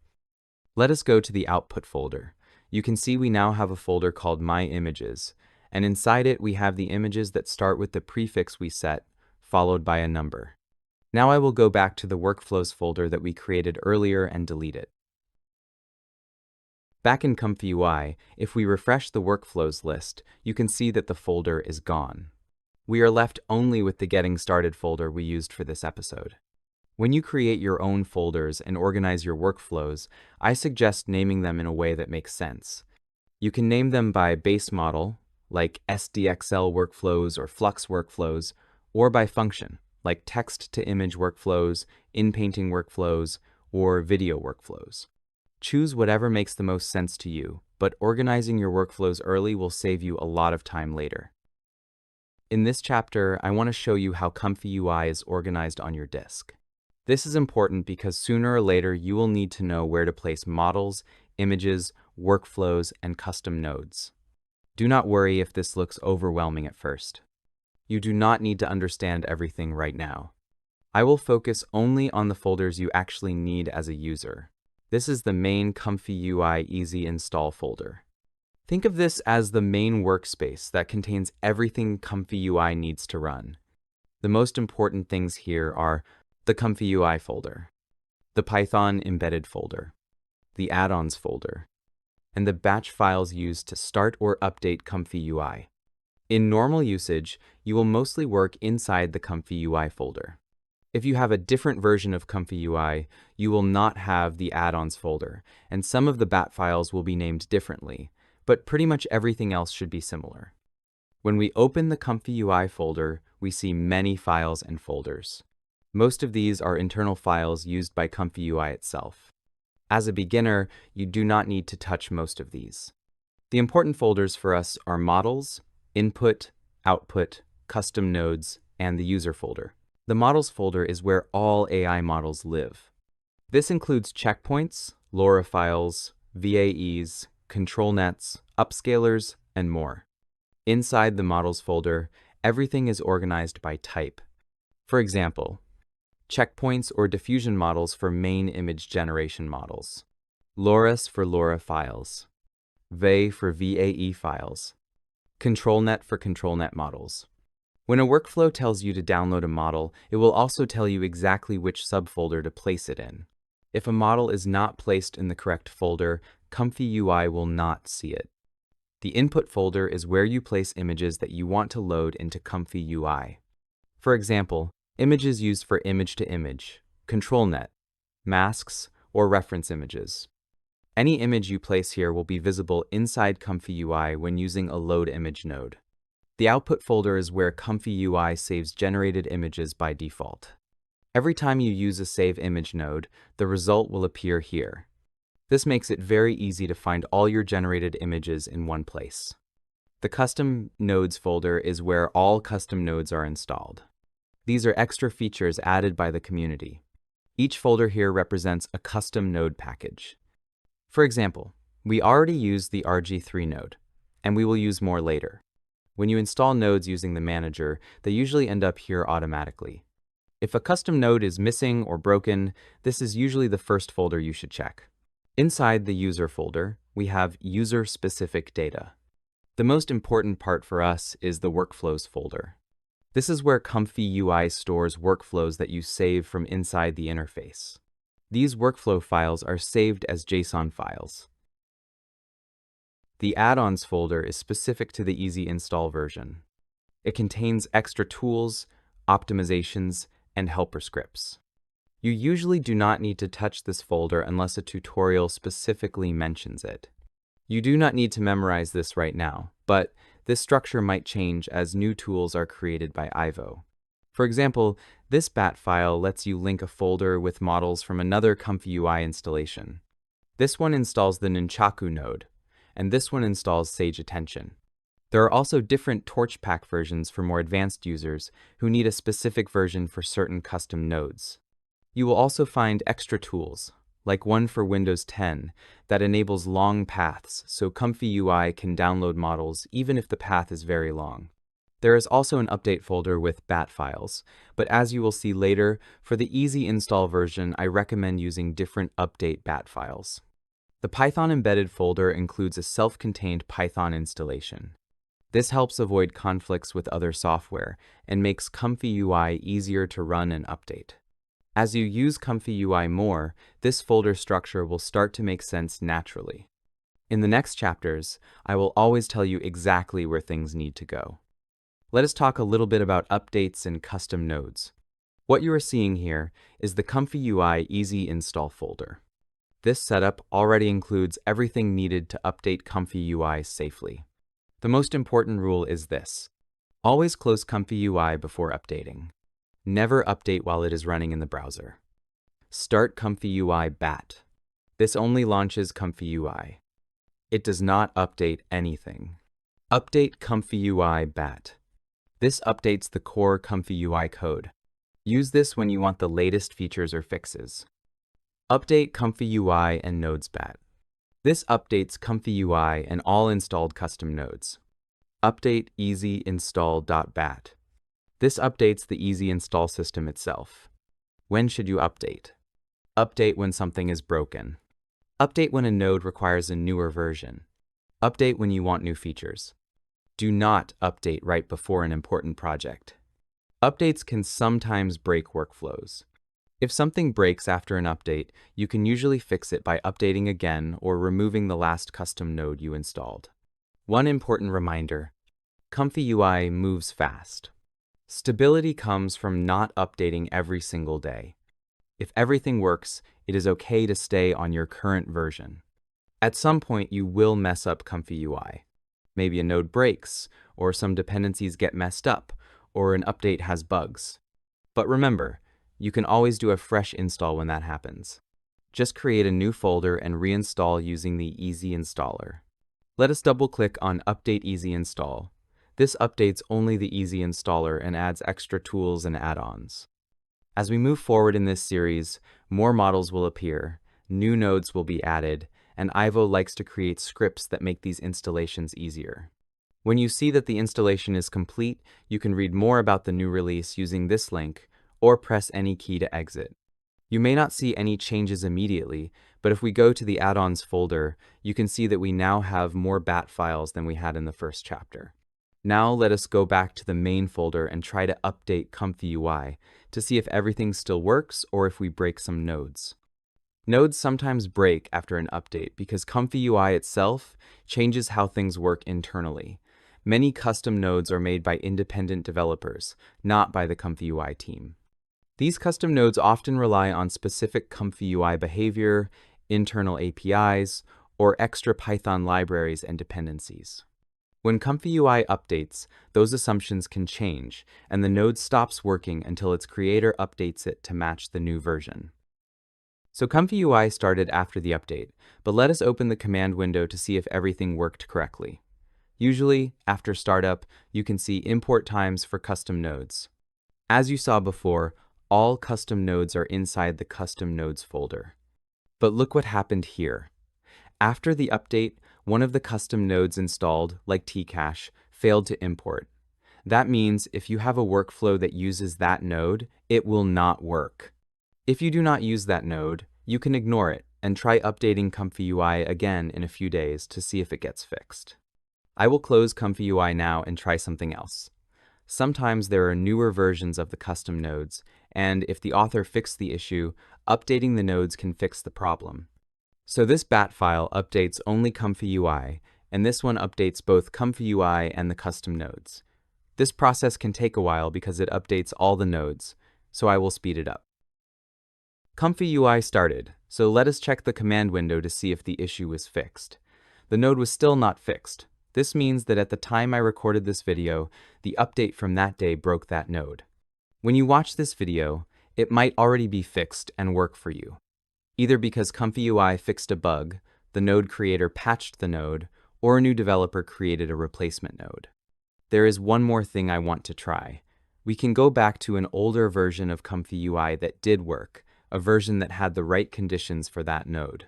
Let us go to the output folder. You can see we now have a folder called My Images, and inside it we have the images that start with the prefix we set, followed by a number. Now I will go back to the Workflows folder that we created earlier and delete it. Back in ComfyUI, if we refresh the Workflows list, you can see that the folder is gone. We are left only with the Getting Started folder we used for this episode. When you create your own folders and organize your workflows, I suggest naming them in a way that makes sense. You can name them by base model, like SDXL workflows or Flux workflows, or by function, like text-to-image workflows, in-painting workflows, or video workflows. Choose whatever makes the most sense to you, but organizing your workflows early will save you a lot of time later. In this chapter, I want to show you how ComfyUI is organized on your disk. This is important because sooner or later you will need to know where to place models, images, workflows, and custom nodes. Do not worry if this looks overwhelming at first. You do not need to understand everything right now. I will focus only on the folders you actually need as a user. This is the main ComfyUI Easy Install folder. Think of this as the main workspace that contains everything ComfyUI needs to run. The most important things here are the ComfyUI folder, the Python embedded folder, the add-ons folder, and the batch files used to start or update ComfyUI. In normal usage, you will mostly work inside the ComfyUI folder. If you have a different version of ComfyUI, you will not have the add-ons folder, and some of the bat files will be named differently, but pretty much everything else should be similar. When we open the ComfyUI folder, we see many files and folders. Most of these are internal files used by ComfyUI itself. As a beginner, you do not need to touch most of these. The important folders for us are models, input, output, custom nodes, and the user folder. The models folder is where all AI models live. This includes checkpoints, LoRa files, VAEs, control nets, upscalers, and more. Inside the models folder, everything is organized by type. For example, checkpoints or diffusion models for main image generation models, LoRa's for LoRa files, VAE for VAE files, ControlNet for ControlNet models. When a workflow tells you to download a model, it will also tell you exactly which subfolder to place it in. If a model is not placed in the correct folder, ComfyUI will not see it. The input folder is where you place images that you want to load into ComfyUI. For example, images used for image-to-image, ControlNet, masks, or reference images. Any image you place here will be visible inside ComfyUI when using a load image node. The output folder is where ComfyUI saves generated images by default. Every time you use a Save Image node, the result will appear here. This makes it very easy to find all your generated images in one place. The Custom Nodes folder is where all custom nodes are installed. These are extra features added by the community. Each folder here represents a custom node package. For example, we already use the RG3 node, and we will use more later. When you install nodes using the manager, they usually end up here automatically. If a custom node is missing or broken, this is usually the first folder you should check. Inside the user folder, we have user-specific data. The most important part for us is the workflows folder. This is where ComfyUI stores workflows that you save from inside the interface. These workflow files are saved as JSON files. The add-ons folder is specific to the Easy Install version. It contains extra tools, optimizations, and helper scripts. You usually do not need to touch this folder unless a tutorial specifically mentions it. You do not need to memorize this right now, but this structure might change as new tools are created by Ivo. For example, this bat file lets you link a folder with models from another ComfyUI installation. This one installs the Nunchaku node, and this one installs Sage Attention. There are also different TorchPack versions for more advanced users who need a specific version for certain custom nodes. You will also find extra tools, like one for Windows 10 that enables long paths so ComfyUI can download models even if the path is very long. There is also an update folder with bat files, but as you will see later, for the easy install version, I recommend using different update bat files. The Python embedded folder includes a self-contained Python installation. This helps avoid conflicts with other software and makes ComfyUI easier to run and update. As you use ComfyUI more, this folder structure will start to make sense naturally. In the next chapters, I will always tell you exactly where things need to go. Let us talk a little bit about updates and custom nodes. What you are seeing here is the ComfyUI Easy Install folder. This setup already includes everything needed to update ComfyUI safely. The most important rule is this: always close ComfyUI before updating. Never update while it is running in the browser. Start ComfyUI BAT. This only launches ComfyUI. It does not update anything. Update ComfyUI BAT. This updates the core ComfyUI code. Use this when you want the latest features or fixes. Update ComfyUI and Nodes BAT. This updates ComfyUI and all installed custom nodes. Update easy install.bat. This updates the easy install system itself. When should you update? Update when something is broken. Update when a node requires a newer version. Update when you want new features. Do not update right before an important project. Updates can sometimes break workflows. If something breaks after an update, you can usually fix it by updating again or removing the last custom node you installed. One important reminder: ComfyUI moves fast. Stability comes from not updating every single day. If everything works, it is okay to stay on your current version. At some point, you will mess up ComfyUI. Maybe a node breaks, or some dependencies get messed up, or an update has bugs. But remember, you can always do a fresh install when that happens. Just create a new folder and reinstall using the Easy Installer. Let us double-click on Update Easy Install. This updates only the Easy Installer and adds extra tools and add-ons. As we move forward in this series, more models will appear, new nodes will be added, and Ivo likes to create scripts that make these installations easier. When you see that the installation is complete, you can read more about the new release using this link, or press any key to exit. You may not see any changes immediately, but if we go to the add-ons folder, you can see that we now have more bat files than we had in the first chapter. Now let us go back to the main folder and try to update ComfyUI to see if everything still works or if we break some nodes. Nodes sometimes break after an update because ComfyUI itself changes how things work internally. Many custom nodes are made by independent developers, not by the ComfyUI team. These custom nodes often rely on specific ComfyUI behavior, internal APIs, or extra Python libraries and dependencies. When ComfyUI updates, those assumptions can change, and the node stops working until its creator updates it to match the new version. So ComfyUI started after the update, but let us open the command window to see if everything worked correctly. Usually, after startup, you can see import times for custom nodes. As you saw before, all custom nodes are inside the custom nodes folder. But look what happened here. After the update, one of the custom nodes installed, like Tcache, failed to import. That means if you have a workflow that uses that node, it will not work. If you do not use that node, you can ignore it and try updating ComfyUI again in a few days to see if it gets fixed. I will close ComfyUI now and try something else. Sometimes there are newer versions of the custom nodes, and if the author fixed the issue, updating the nodes can fix the problem. So this bat file updates only ComfyUI, and this one updates both ComfyUI and the custom nodes. This process can take a while because it updates all the nodes, so I will speed it up. ComfyUI started, so let us check the command window to see if the issue was fixed. The node was still not fixed. This means that at the time I recorded this video, the update from that day broke that node. When you watch this video, it might already be fixed and work for you. Either because ComfyUI fixed a bug, the node creator patched the node, or a new developer created a replacement node. There is one more thing I want to try. We can go back to an older version of ComfyUI that did work, a version that had the right conditions for that node.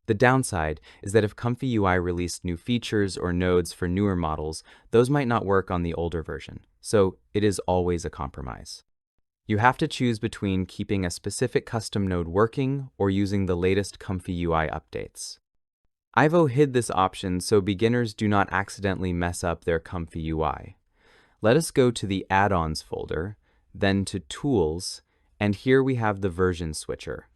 The downside is that if ComfyUI released new features or nodes for newer models, those might not work on the older version, so it is always a compromise. You have to choose between keeping a specific custom node working or using the latest ComfyUI updates. Ivo hid this option so beginners do not accidentally mess up their ComfyUI. Let us go to the Add-ons folder, then to Tools, and here we have the version switcher.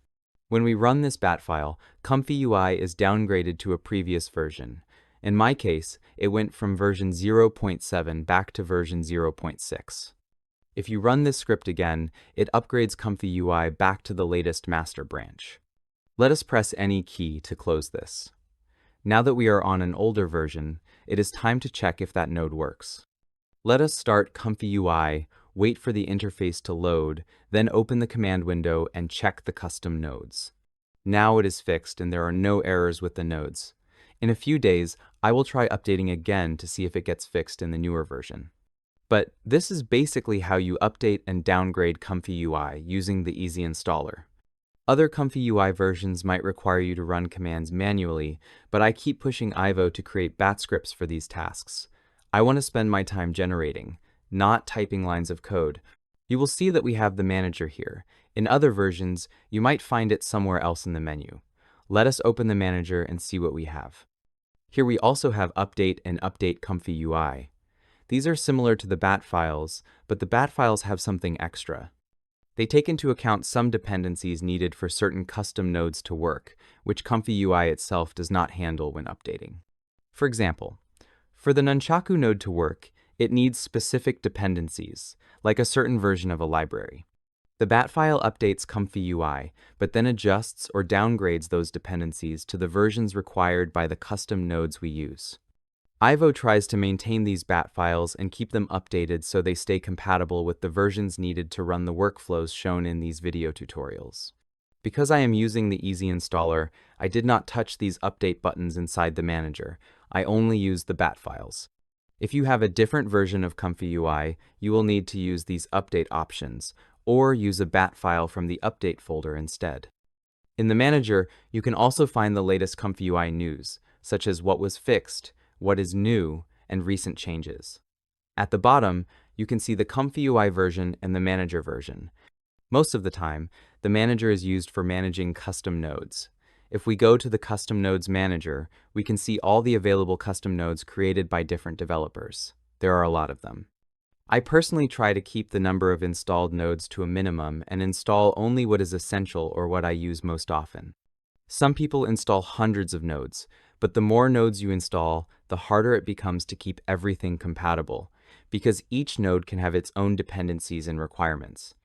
When we run this bat file, ComfyUI is downgraded to a previous version. In my case, it went from version 0.7 back to version 0.6. If you run this script again, it upgrades ComfyUI back to the latest master branch. Let us press any key to close this. Now that we are on an older version, it is time to check if that node works. Let us start ComfyUI, wait for the interface to load, then open the command window and check the custom nodes. Now it is fixed and there are no errors with the nodes. In a few days, I will try updating again to see if it gets fixed in the newer version. But this is basically how you update and downgrade ComfyUI using the Easy Installer. Other ComfyUI versions might require you to run commands manually, but I keep pushing Ivo to create bat scripts for these tasks. I want to spend my time generating, not typing lines of code. You will see that we have the manager here. In other versions, you might find it somewhere else in the menu. Let us open the manager and see what we have. Here we also have update and update ComfyUI. These are similar to the bat files, but the bat files have something extra. They take into account some dependencies needed for certain custom nodes to work, which ComfyUI itself does not handle when updating. For example, for the Nunchaku node to work, it needs specific dependencies, like a certain version of a library. The bat file updates ComfyUI, but then adjusts or downgrades those dependencies to the versions required by the custom nodes we use. Ivo tries to maintain these bat files and keep them updated so they stay compatible with the versions needed to run the workflows shown in these video tutorials. Because I am using the Easy Installer, I did not touch these update buttons inside the manager. I only used the bat files. If you have a different version of ComfyUI, you will need to use these update options, or use a bat file from the update folder instead. In the manager, you can also find the latest ComfyUI news, such as what was fixed, what is new, and recent changes. At the bottom, you can see the ComfyUI version and the manager version. Most of the time, the manager is used for managing custom nodes. If we go to the Custom Nodes Manager, we can see all the available custom nodes created by different developers. There are a lot of them. I personally try to keep the number of installed nodes to a minimum and install only what is essential or what I use most often. Some people install hundreds of nodes, but the more nodes you install, the harder it becomes to keep everything compatible, because each node can have its own dependencies and requirements.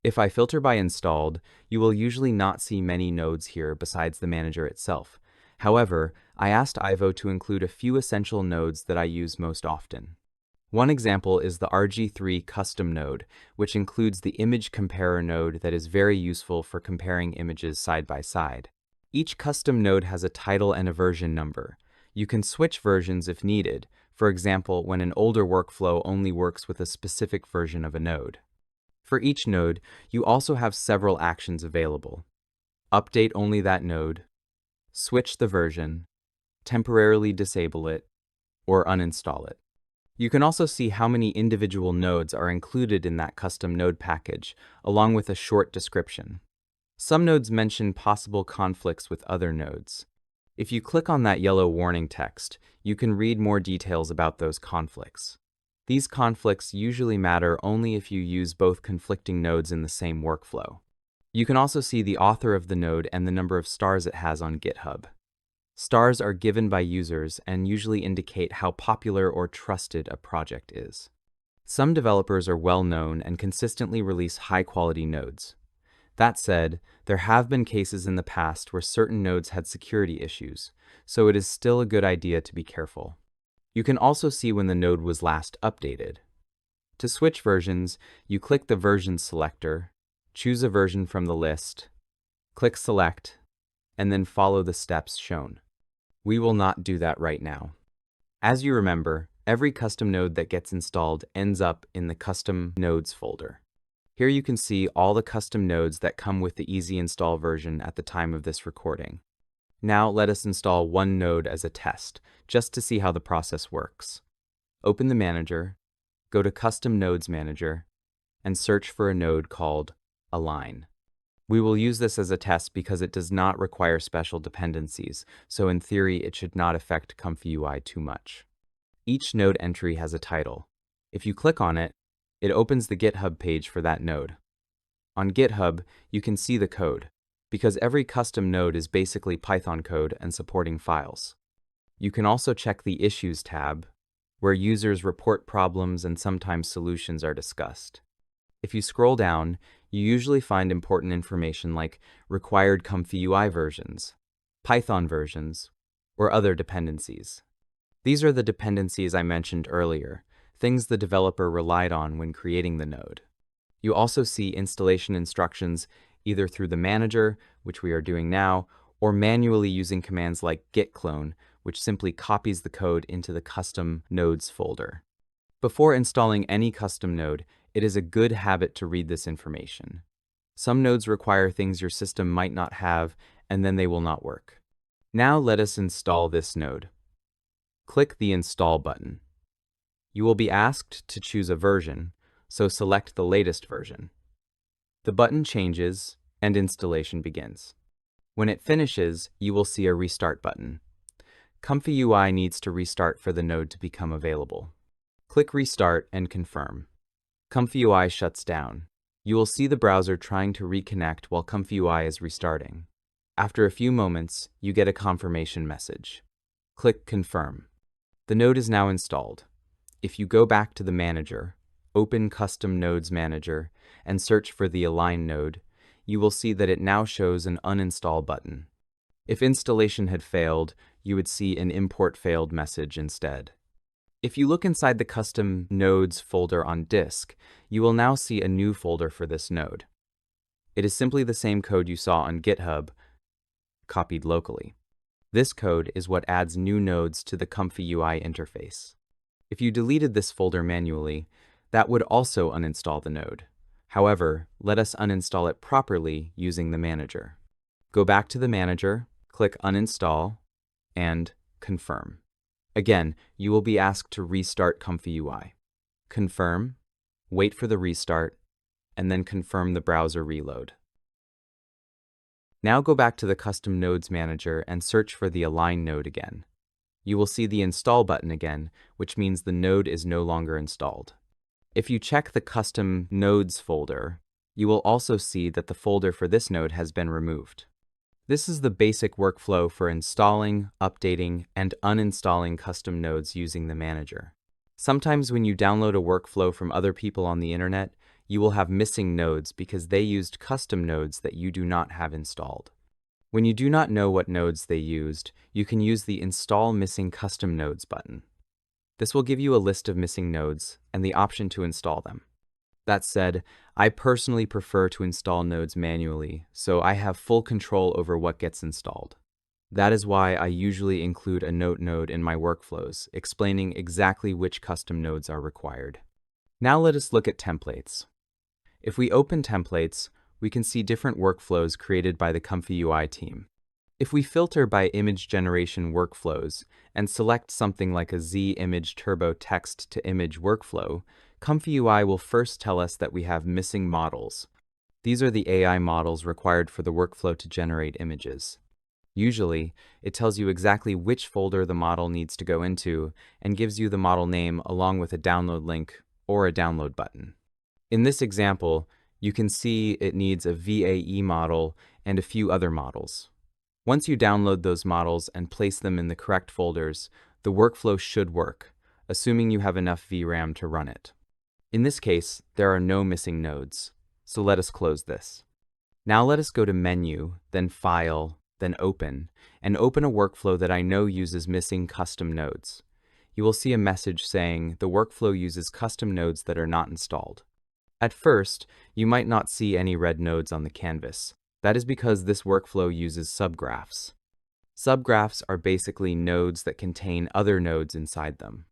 If I filter by installed, you will usually not see many nodes here besides the manager itself. However, I asked Ivo to include a few essential nodes that I use most often. One example is the RG3 custom node, which includes the image comparer node that is very useful for comparing images side by side. Each custom node has a title and a version number. You can switch versions if needed, for example, when an older workflow only works with a specific version of a node. For each node, you also have several actions available. Update only that node, switch the version, temporarily disable it, or uninstall it. You can also see how many individual nodes are included in that custom node package, along with a short description. Some nodes mention possible conflicts with other nodes. If you click on that yellow warning text, you can read more details about those conflicts. These conflicts usually matter only if you use both conflicting nodes in the same workflow. You can also see the author of the node and the number of stars it has on GitHub. Stars are given by users and usually indicate how popular or trusted a project is. Some developers are well known and consistently release high-quality nodes. That said, there have been cases in the past where certain nodes had security issues, so it is still a good idea to be careful. You can also see when the node was last updated. To switch versions, you click the version selector, choose a version from the list, click select, and then follow the steps shown. We will not do that right now. As you remember, every custom node that gets installed ends up in the Custom Nodes folder. Here you can see all the custom nodes that come with the Easy Install version at the time of this recording. Now let us install one node as a test, just to see how the process works. Open the manager, go to Custom Nodes Manager, and search for a node called Align. We will use this as a test because it does not require special dependencies, so in theory it should not affect ComfyUI too much. Each node entry has a title. If you click on it, it opens the GitHub page for that node. On GitHub, you can see the code, because every custom node is basically Python code and supporting files. You can also check the Issues tab, where users report problems and sometimes solutions are discussed. If you scroll down, you usually find important information like required ComfyUI versions, Python versions, or other dependencies. These are the dependencies I mentioned earlier, things the developer relied on when creating the node. You also see installation instructions either through the manager, which we are doing now, or manually using commands like git clone, which simply copies the code into the custom nodes folder. Before installing any custom node, it is a good habit to read this information. Some nodes require things your system might not have, and then they will not work. Now let us install this node. Click the Install button. You will be asked to choose a version, so select the latest version. The button changes and installation begins. When it finishes, you will see a restart button. ComfyUI needs to restart for the node to become available. Click Restart and confirm. ComfyUI shuts down. You will see the browser trying to reconnect while ComfyUI is restarting. After a few moments, you get a confirmation message. Click Confirm. The node is now installed. If you go back to the manager, open Custom Nodes Manager, and search for the Align node, you will see that it now shows an Uninstall button. If installation had failed, you would see an Import Failed message instead. If you look inside the Custom Nodes folder on disk, you will now see a new folder for this node. It is simply the same code you saw on GitHub, copied locally. This code is what adds new nodes to the ComfyUI interface. If you deleted this folder manually, that would also uninstall the node. However, let us uninstall it properly using the manager. Go back to the manager, click Uninstall, and Confirm. Again, you will be asked to restart ComfyUI. Confirm, wait for the restart, and then confirm the browser reload. Now go back to the Custom Nodes Manager and search for the Align node again. You will see the Install button again, which means the node is no longer installed. If you check the Custom Nodes folder, you will also see that the folder for this node has been removed. This is the basic workflow for installing, updating, and uninstalling custom nodes using the manager. Sometimes when you download a workflow from other people on the internet, you will have missing nodes because they used custom nodes that you do not have installed. When you do not know what nodes they used, you can use the Install Missing Custom Nodes button. This will give you a list of missing nodes and the option to install them. That said, I personally prefer to install nodes manually, so I have full control over what gets installed. That is why I usually include a note node in my workflows, explaining exactly which custom nodes are required. Now let us look at templates. If we open templates, we can see different workflows created by the ComfyUI team. If we filter by image generation workflows and select something like a Z-Image Turbo text-to-image workflow, ComfyUI will first tell us that we have missing models. These are the AI models required for the workflow to generate images. Usually, it tells you exactly which folder the model needs to go into and gives you the model name along with a download link or a download button. In this example, you can see it needs a VAE model and a few other models. Once you download those models and place them in the correct folders, the workflow should work, assuming you have enough VRAM to run it. In this case, there are no missing nodes, so let us close this. Now let us go to Menu, then File, then Open, and open a workflow that I know uses missing custom nodes. You will see a message saying the workflow uses custom nodes that are not installed. At first, you might not see any red nodes on the canvas. That is because this workflow uses subgraphs. Subgraphs are basically nodes that contain other nodes inside them.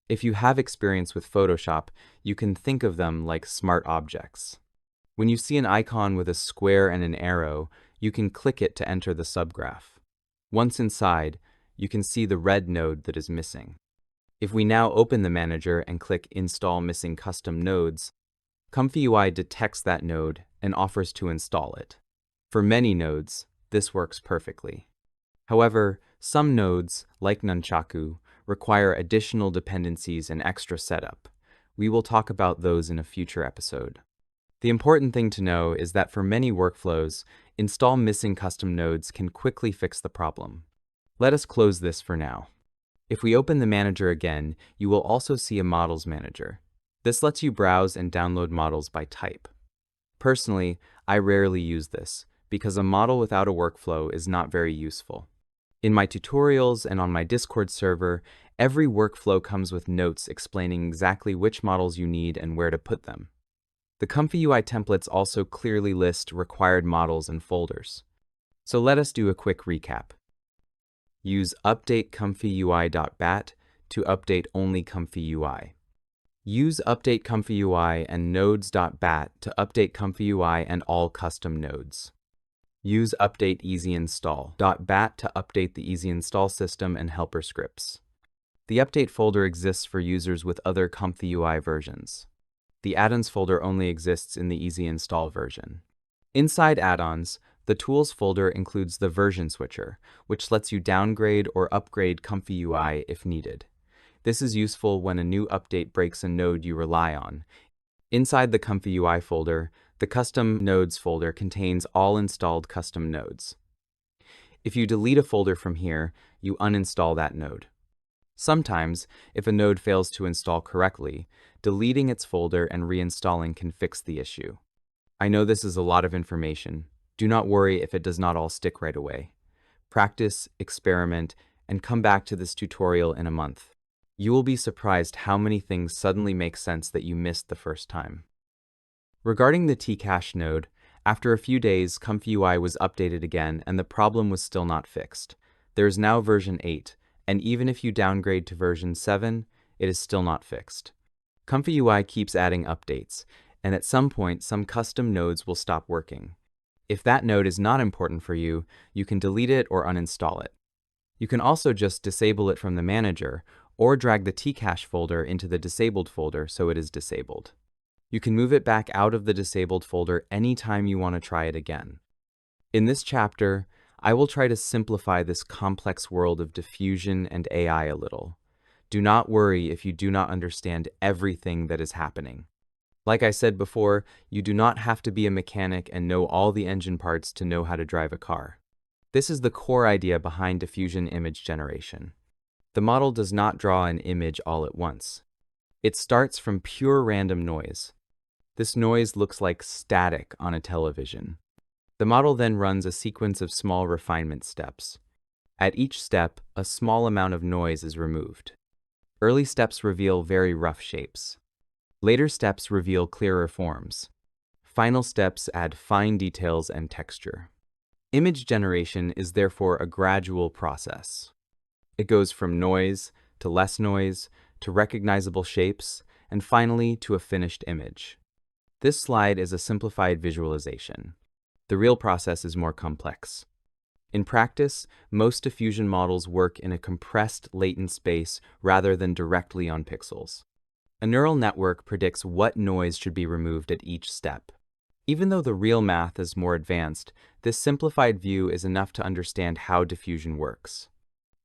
If you have experience with Photoshop, you can think of them like smart objects. When you see an icon with a square and an arrow, you can click it to enter the subgraph. Once inside, you can see the red node that is missing. If we now open the manager and click Install Missing Custom Nodes, ComfyUI detects that node and offers to install it. For many nodes, this works perfectly. However, some nodes, like Nunchaku, require additional dependencies and extra setup. We will talk about those in a future episode. The important thing to know is that for many workflows, install missing custom nodes can quickly fix the problem. Let us close this for now. If we open the manager again, you will also see a Models Manager. This lets you browse and download models by type. Personally, I rarely use this, because a model without a workflow is not very useful. In my tutorials and on my Discord server, every workflow comes with notes explaining exactly which models you need and where to put them. The ComfyUI templates also clearly list required models and folders. So let us do a quick recap. Use update comfyui.bat to update only ComfyUI. Use update ComfyUI and nodes.bat to update ComfyUI and all custom nodes. Use update easyinstall.bat to update the easyinstall system and helper scripts. The update folder exists for users with other ComfyUI versions. The add-ons folder only exists in the easy install version. Inside add-ons, the tools folder includes the version switcher, which lets you downgrade or upgrade ComfyUI if needed. This is useful when a new update breaks a node you rely on. Inside the ComfyUI folder, the custom nodes folder contains all installed custom nodes. If you delete a folder from here, you uninstall that node. Sometimes, if a node fails to install correctly, deleting its folder and reinstalling can fix the issue. I know this is a lot of information. Do not worry if it does not all stick right away. Practice, experiment, and come back to this tutorial in a month. You will be surprised how many things suddenly make sense that you missed the first time. Regarding the Tcache node, after a few days, ComfyUI was updated again and the problem was still not fixed. There is now version 8, and even if you downgrade to version 7, it is still not fixed. ComfyUI keeps adding updates, and at some point, some custom nodes will stop working. If that node is not important for you, you can delete it or uninstall it. You can also just disable it from the manager, or drag the Tcache folder into the disabled folder so it is disabled. You can move it back out of the disabled folder anytime you want to try it again. In this chapter, I will try to simplify this complex world of diffusion and AI a little. Do not worry if you do not understand everything that is happening. Like I said before, you do not have to be a mechanic and know all the engine parts to know how to drive a car. This is the core idea behind diffusion image generation. The model does not draw an image all at once. It starts from pure random noise. This noise looks like static on a television. The model then runs a sequence of small refinement steps. At each step, a small amount of noise is removed. Early steps reveal very rough shapes. Later steps reveal clearer forms. Final steps add fine details and texture. Image generation is therefore a gradual process. It goes from noise to less noise to recognizable shapes and finally to a finished image. This slide is a simplified visualization. The real process is more complex. In practice, most diffusion models work in a compressed latent space rather than directly on pixels. A neural network predicts what noise should be removed at each step. Even though the real math is more advanced, this simplified view is enough to understand how diffusion works.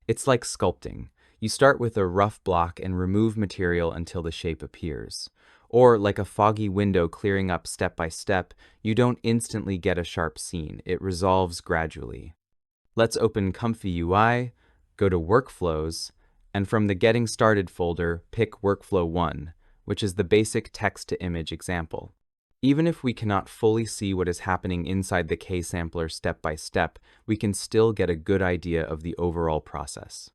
It's like sculpting. You start with a rough block and remove material until the shape appears. Or like a foggy window clearing up step by step, you don't instantly get a sharp scene. It resolves gradually. Let's open ComfyUI, go to Workflows, and from the Getting Started folder, pick Workflow 1, which is the basic text-to-image example. Even if we cannot fully see what is happening inside the K-sampler step by step, we can still get a good idea of the overall process.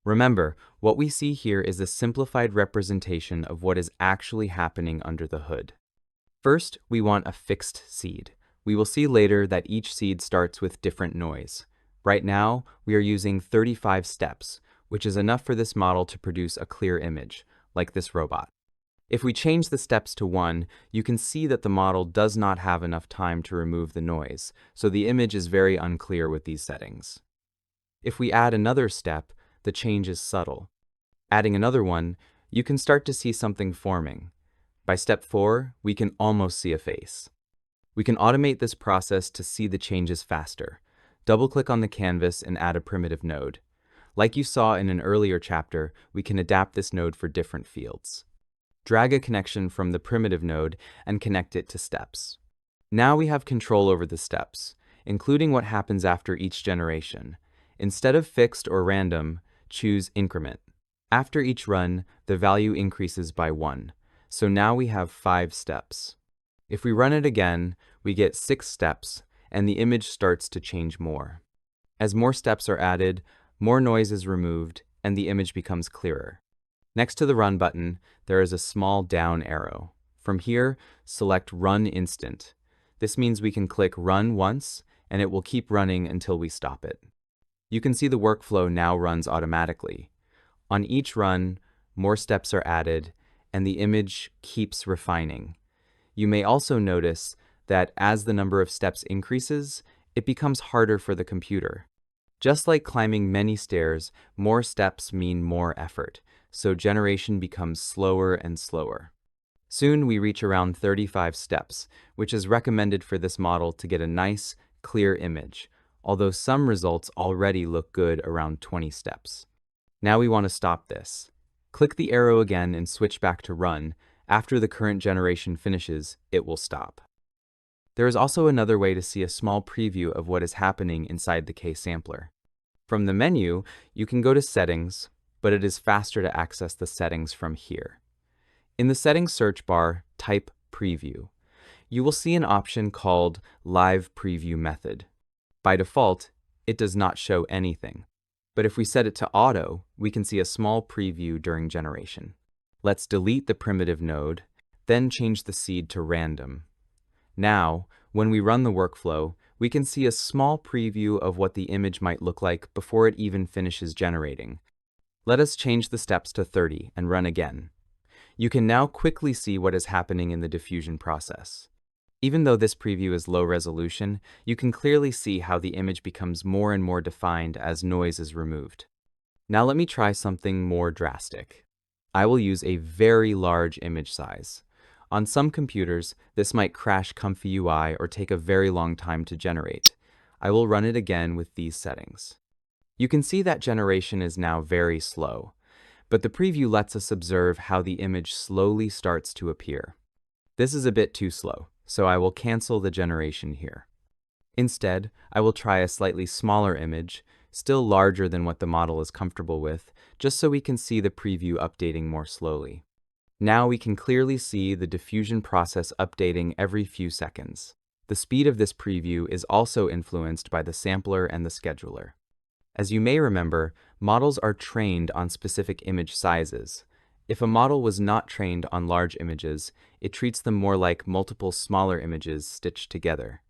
Remember, what we see here is a simplified representation of what is actually happening under the hood. First, we want a fixed seed. We will see later that each seed starts with different noise. Right now, we are using 35 steps, which is enough for this model to produce a clear image, like this robot. If we change the steps to 1, you can see that the model does not have enough time to remove the noise, so the image is very unclear with these settings. If we add another step, the change is subtle. Adding another one, you can start to see something forming. By step 4, we can almost see a face. We can automate this process to see the changes faster. Double-click on the canvas and add a primitive node. Like you saw in an earlier chapter, we can adapt this node for different fields. Drag a connection from the primitive node and connect it to steps. Now we have control over the steps, including what happens after each generation. Instead of fixed or random, choose increment. After each run, the value increases by 1, so now we have 5 steps. If we run it again, we get 6 steps, and the image starts to change more. As more steps are added, more noise is removed, and the image becomes clearer. Next to the Run button, there is a small down arrow. From here, select Run Instant. This means we can click Run once, and it will keep running until we stop it. You can see the workflow now runs automatically. On each run, more steps are added, and the image keeps refining. You may also notice that as the number of steps increases, it becomes harder for the computer. Just like climbing many stairs, more steps mean more effort, so generation becomes slower and slower. Soon we reach around 35 steps, which is recommended for this model to get a nice, clear image, although some results already look good around 20 steps. Now we want to stop this. Click the arrow again and switch back to Run. After the current generation finishes, it will stop. There is also another way to see a small preview of what is happening inside the K-sampler. From the menu, you can go to Settings, but it is faster to access the settings from here. In the Settings search bar, type Preview. You will see an option called Live Preview Method. By default, it does not show anything. But if we set it to Auto, we can see a small preview during generation. Let's delete the primitive node, then change the seed to Random. Now, when we run the workflow, we can see a small preview of what the image might look like before it even finishes generating. Let us change the steps to 30 and run again. You can now quickly see what is happening in the diffusion process. Even though this preview is low resolution, you can clearly see how the image becomes more and more defined as noise is removed. Now let me try something more drastic. I will use a very large image size. On some computers, this might crash ComfyUI or take a very long time to generate. I will run it again with these settings. You can see that generation is now very slow, but the preview lets us observe how the image slowly starts to appear. This is a bit too slow, so I will cancel the generation here. Instead, I will try a slightly smaller image, still larger than what the model is comfortable with, just so we can see the preview updating more slowly. Now we can clearly see the diffusion process updating every few seconds. The speed of this preview is also influenced by the sampler and the scheduler. As you may remember, models are trained on specific image sizes. If a model was not trained on large images, it treats them more like multiple smaller images stitched together.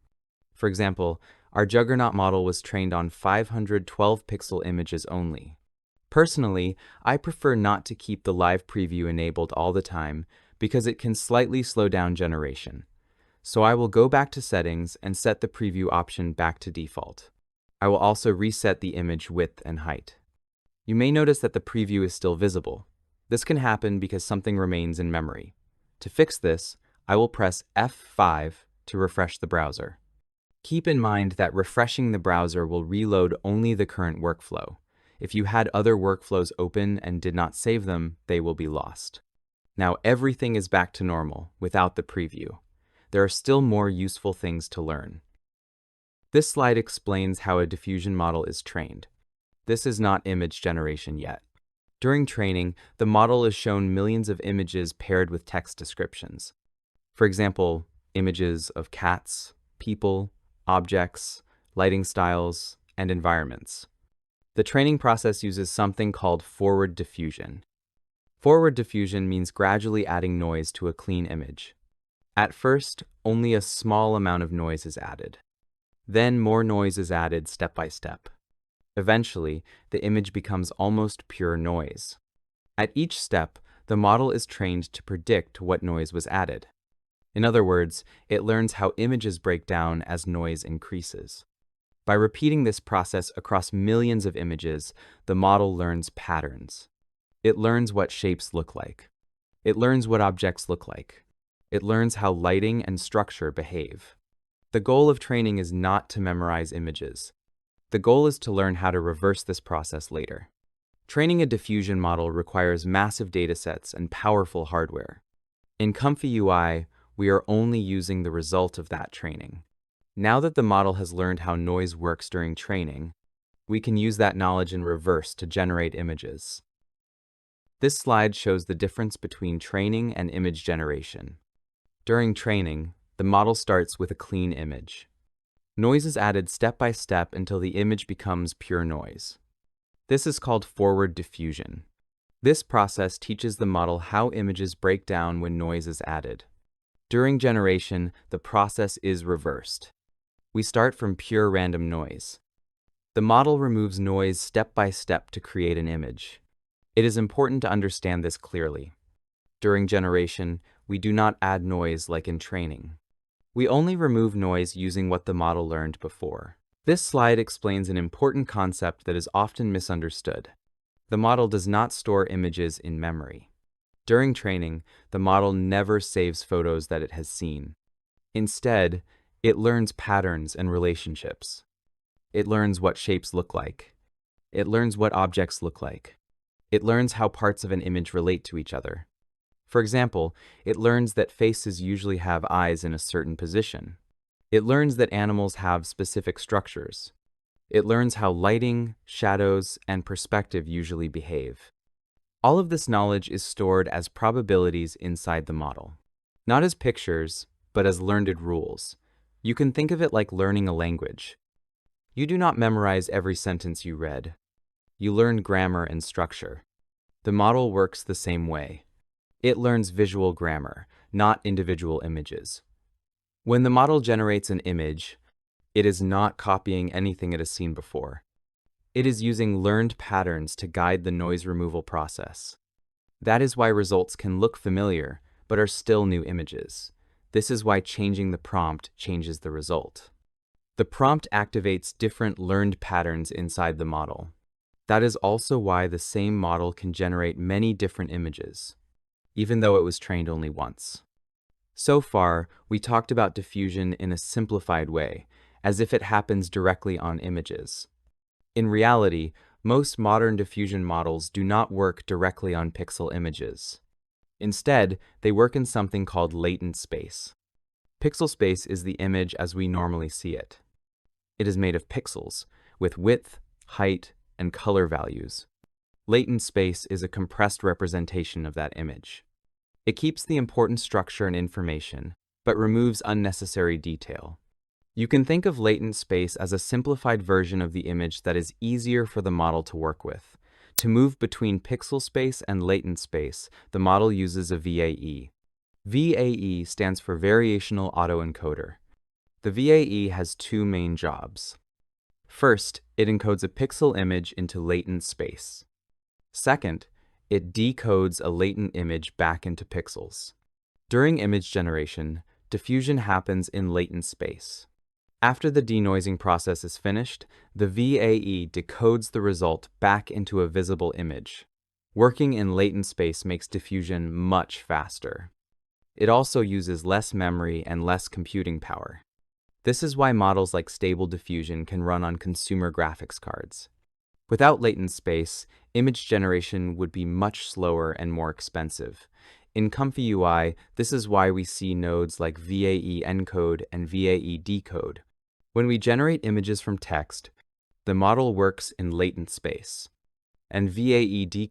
For example, our Juggernaut model was trained on 512 pixel images only. Personally, I prefer not to keep the live preview enabled all the time because it can slightly slow down generation. So I will go back to Settings and set the preview option back to default. I will also reset the image width and height. You may notice that the preview is still visible. This can happen because something remains in memory. To fix this, I will press F5 to refresh the browser. Keep in mind that refreshing the browser will reload only the current workflow. If you had other workflows open and did not save them, they will be lost. Now everything is back to normal without the preview. There are still more useful things to learn. This slide explains how a diffusion model is trained. This is not image generation yet. During training, the model is shown millions of images paired with text descriptions. For example, images of cats, people, objects, lighting styles, and environments. The training process uses something called forward diffusion. Forward diffusion means gradually adding noise to a clean image. At first, only a small amount of noise is added. Then more noise is added step by step. Eventually, the image becomes almost pure noise. At each step, the model is trained to predict what noise was added. In other words, it learns how images break down as noise increases. By repeating this process across millions of images, the model learns patterns. It learns what shapes look like. It learns what objects look like. It learns how lighting and structure behave. The goal of training is not to memorize images. The goal is to learn how to reverse this process later. Training a diffusion model requires massive datasets and powerful hardware. In ComfyUI, we are only using the result of that training. Now that the model has learned how noise works during training, we can use that knowledge in reverse to generate images. This slide shows the difference between training and image generation. During training, the model starts with a clean image. Noise is added step by step until the image becomes pure noise. This is called forward diffusion. This process teaches the model how images break down when noise is added. During generation, the process is reversed. We start from pure random noise. The model removes noise step by step to create an image. It is important to understand this clearly. During generation, we do not add noise like in training. We only remove noise using what the model learned before. This slide explains an important concept that is often misunderstood. The model does not store images in memory. During training, the model never saves photos that it has seen. Instead, it learns patterns and relationships. It learns what shapes look like. It learns what objects look like. It learns how parts of an image relate to each other. For example, it learns that faces usually have eyes in a certain position. It learns that animals have specific structures. It learns how lighting, shadows, and perspective usually behave. All of this knowledge is stored as probabilities inside the model. Not as pictures, but as learned rules. You can think of it like learning a language. You do not memorize every sentence you read. You learn grammar and structure. The model works the same way. It learns visual grammar, not individual images. When the model generates an image, it is not copying anything it has seen before. It is using learned patterns to guide the noise removal process. That is why results can look familiar, but are still new images. This is why changing the prompt changes the result. The prompt activates different learned patterns inside the model. That is also why the same model can generate many different images, even though it was trained only once. So far, we talked about diffusion in a simplified way, as if it happens directly on images. In reality, most modern diffusion models do not work directly on pixel images. Instead, they work in something called latent space. Pixel space is the image as we normally see it. It is made of pixels, with width, height, and color values. Latent space is a compressed representation of that image. It keeps the important structure and information, but removes unnecessary detail. You can think of latent space as a simplified version of the image that is easier for the model to work with. To move between pixel space and latent space, the model uses a VAE. VAE stands for Variational Autoencoder. The VAE has two main jobs. First, it encodes a pixel image into latent space. Second, it decodes a latent image back into pixels. During image generation, diffusion happens in latent space. After the denoising process is finished, the VAE decodes the result back into a visible image. Working in latent space makes diffusion much faster. It also uses less memory and less computing power. This is why models like Stable Diffusion can run on consumer graphics cards. Without latent space, image generation would be much slower and more expensive. In ComfyUI, this is why we see nodes like VAE encode and VAE decode. When we generate images from text, the model works in latent space, and VAE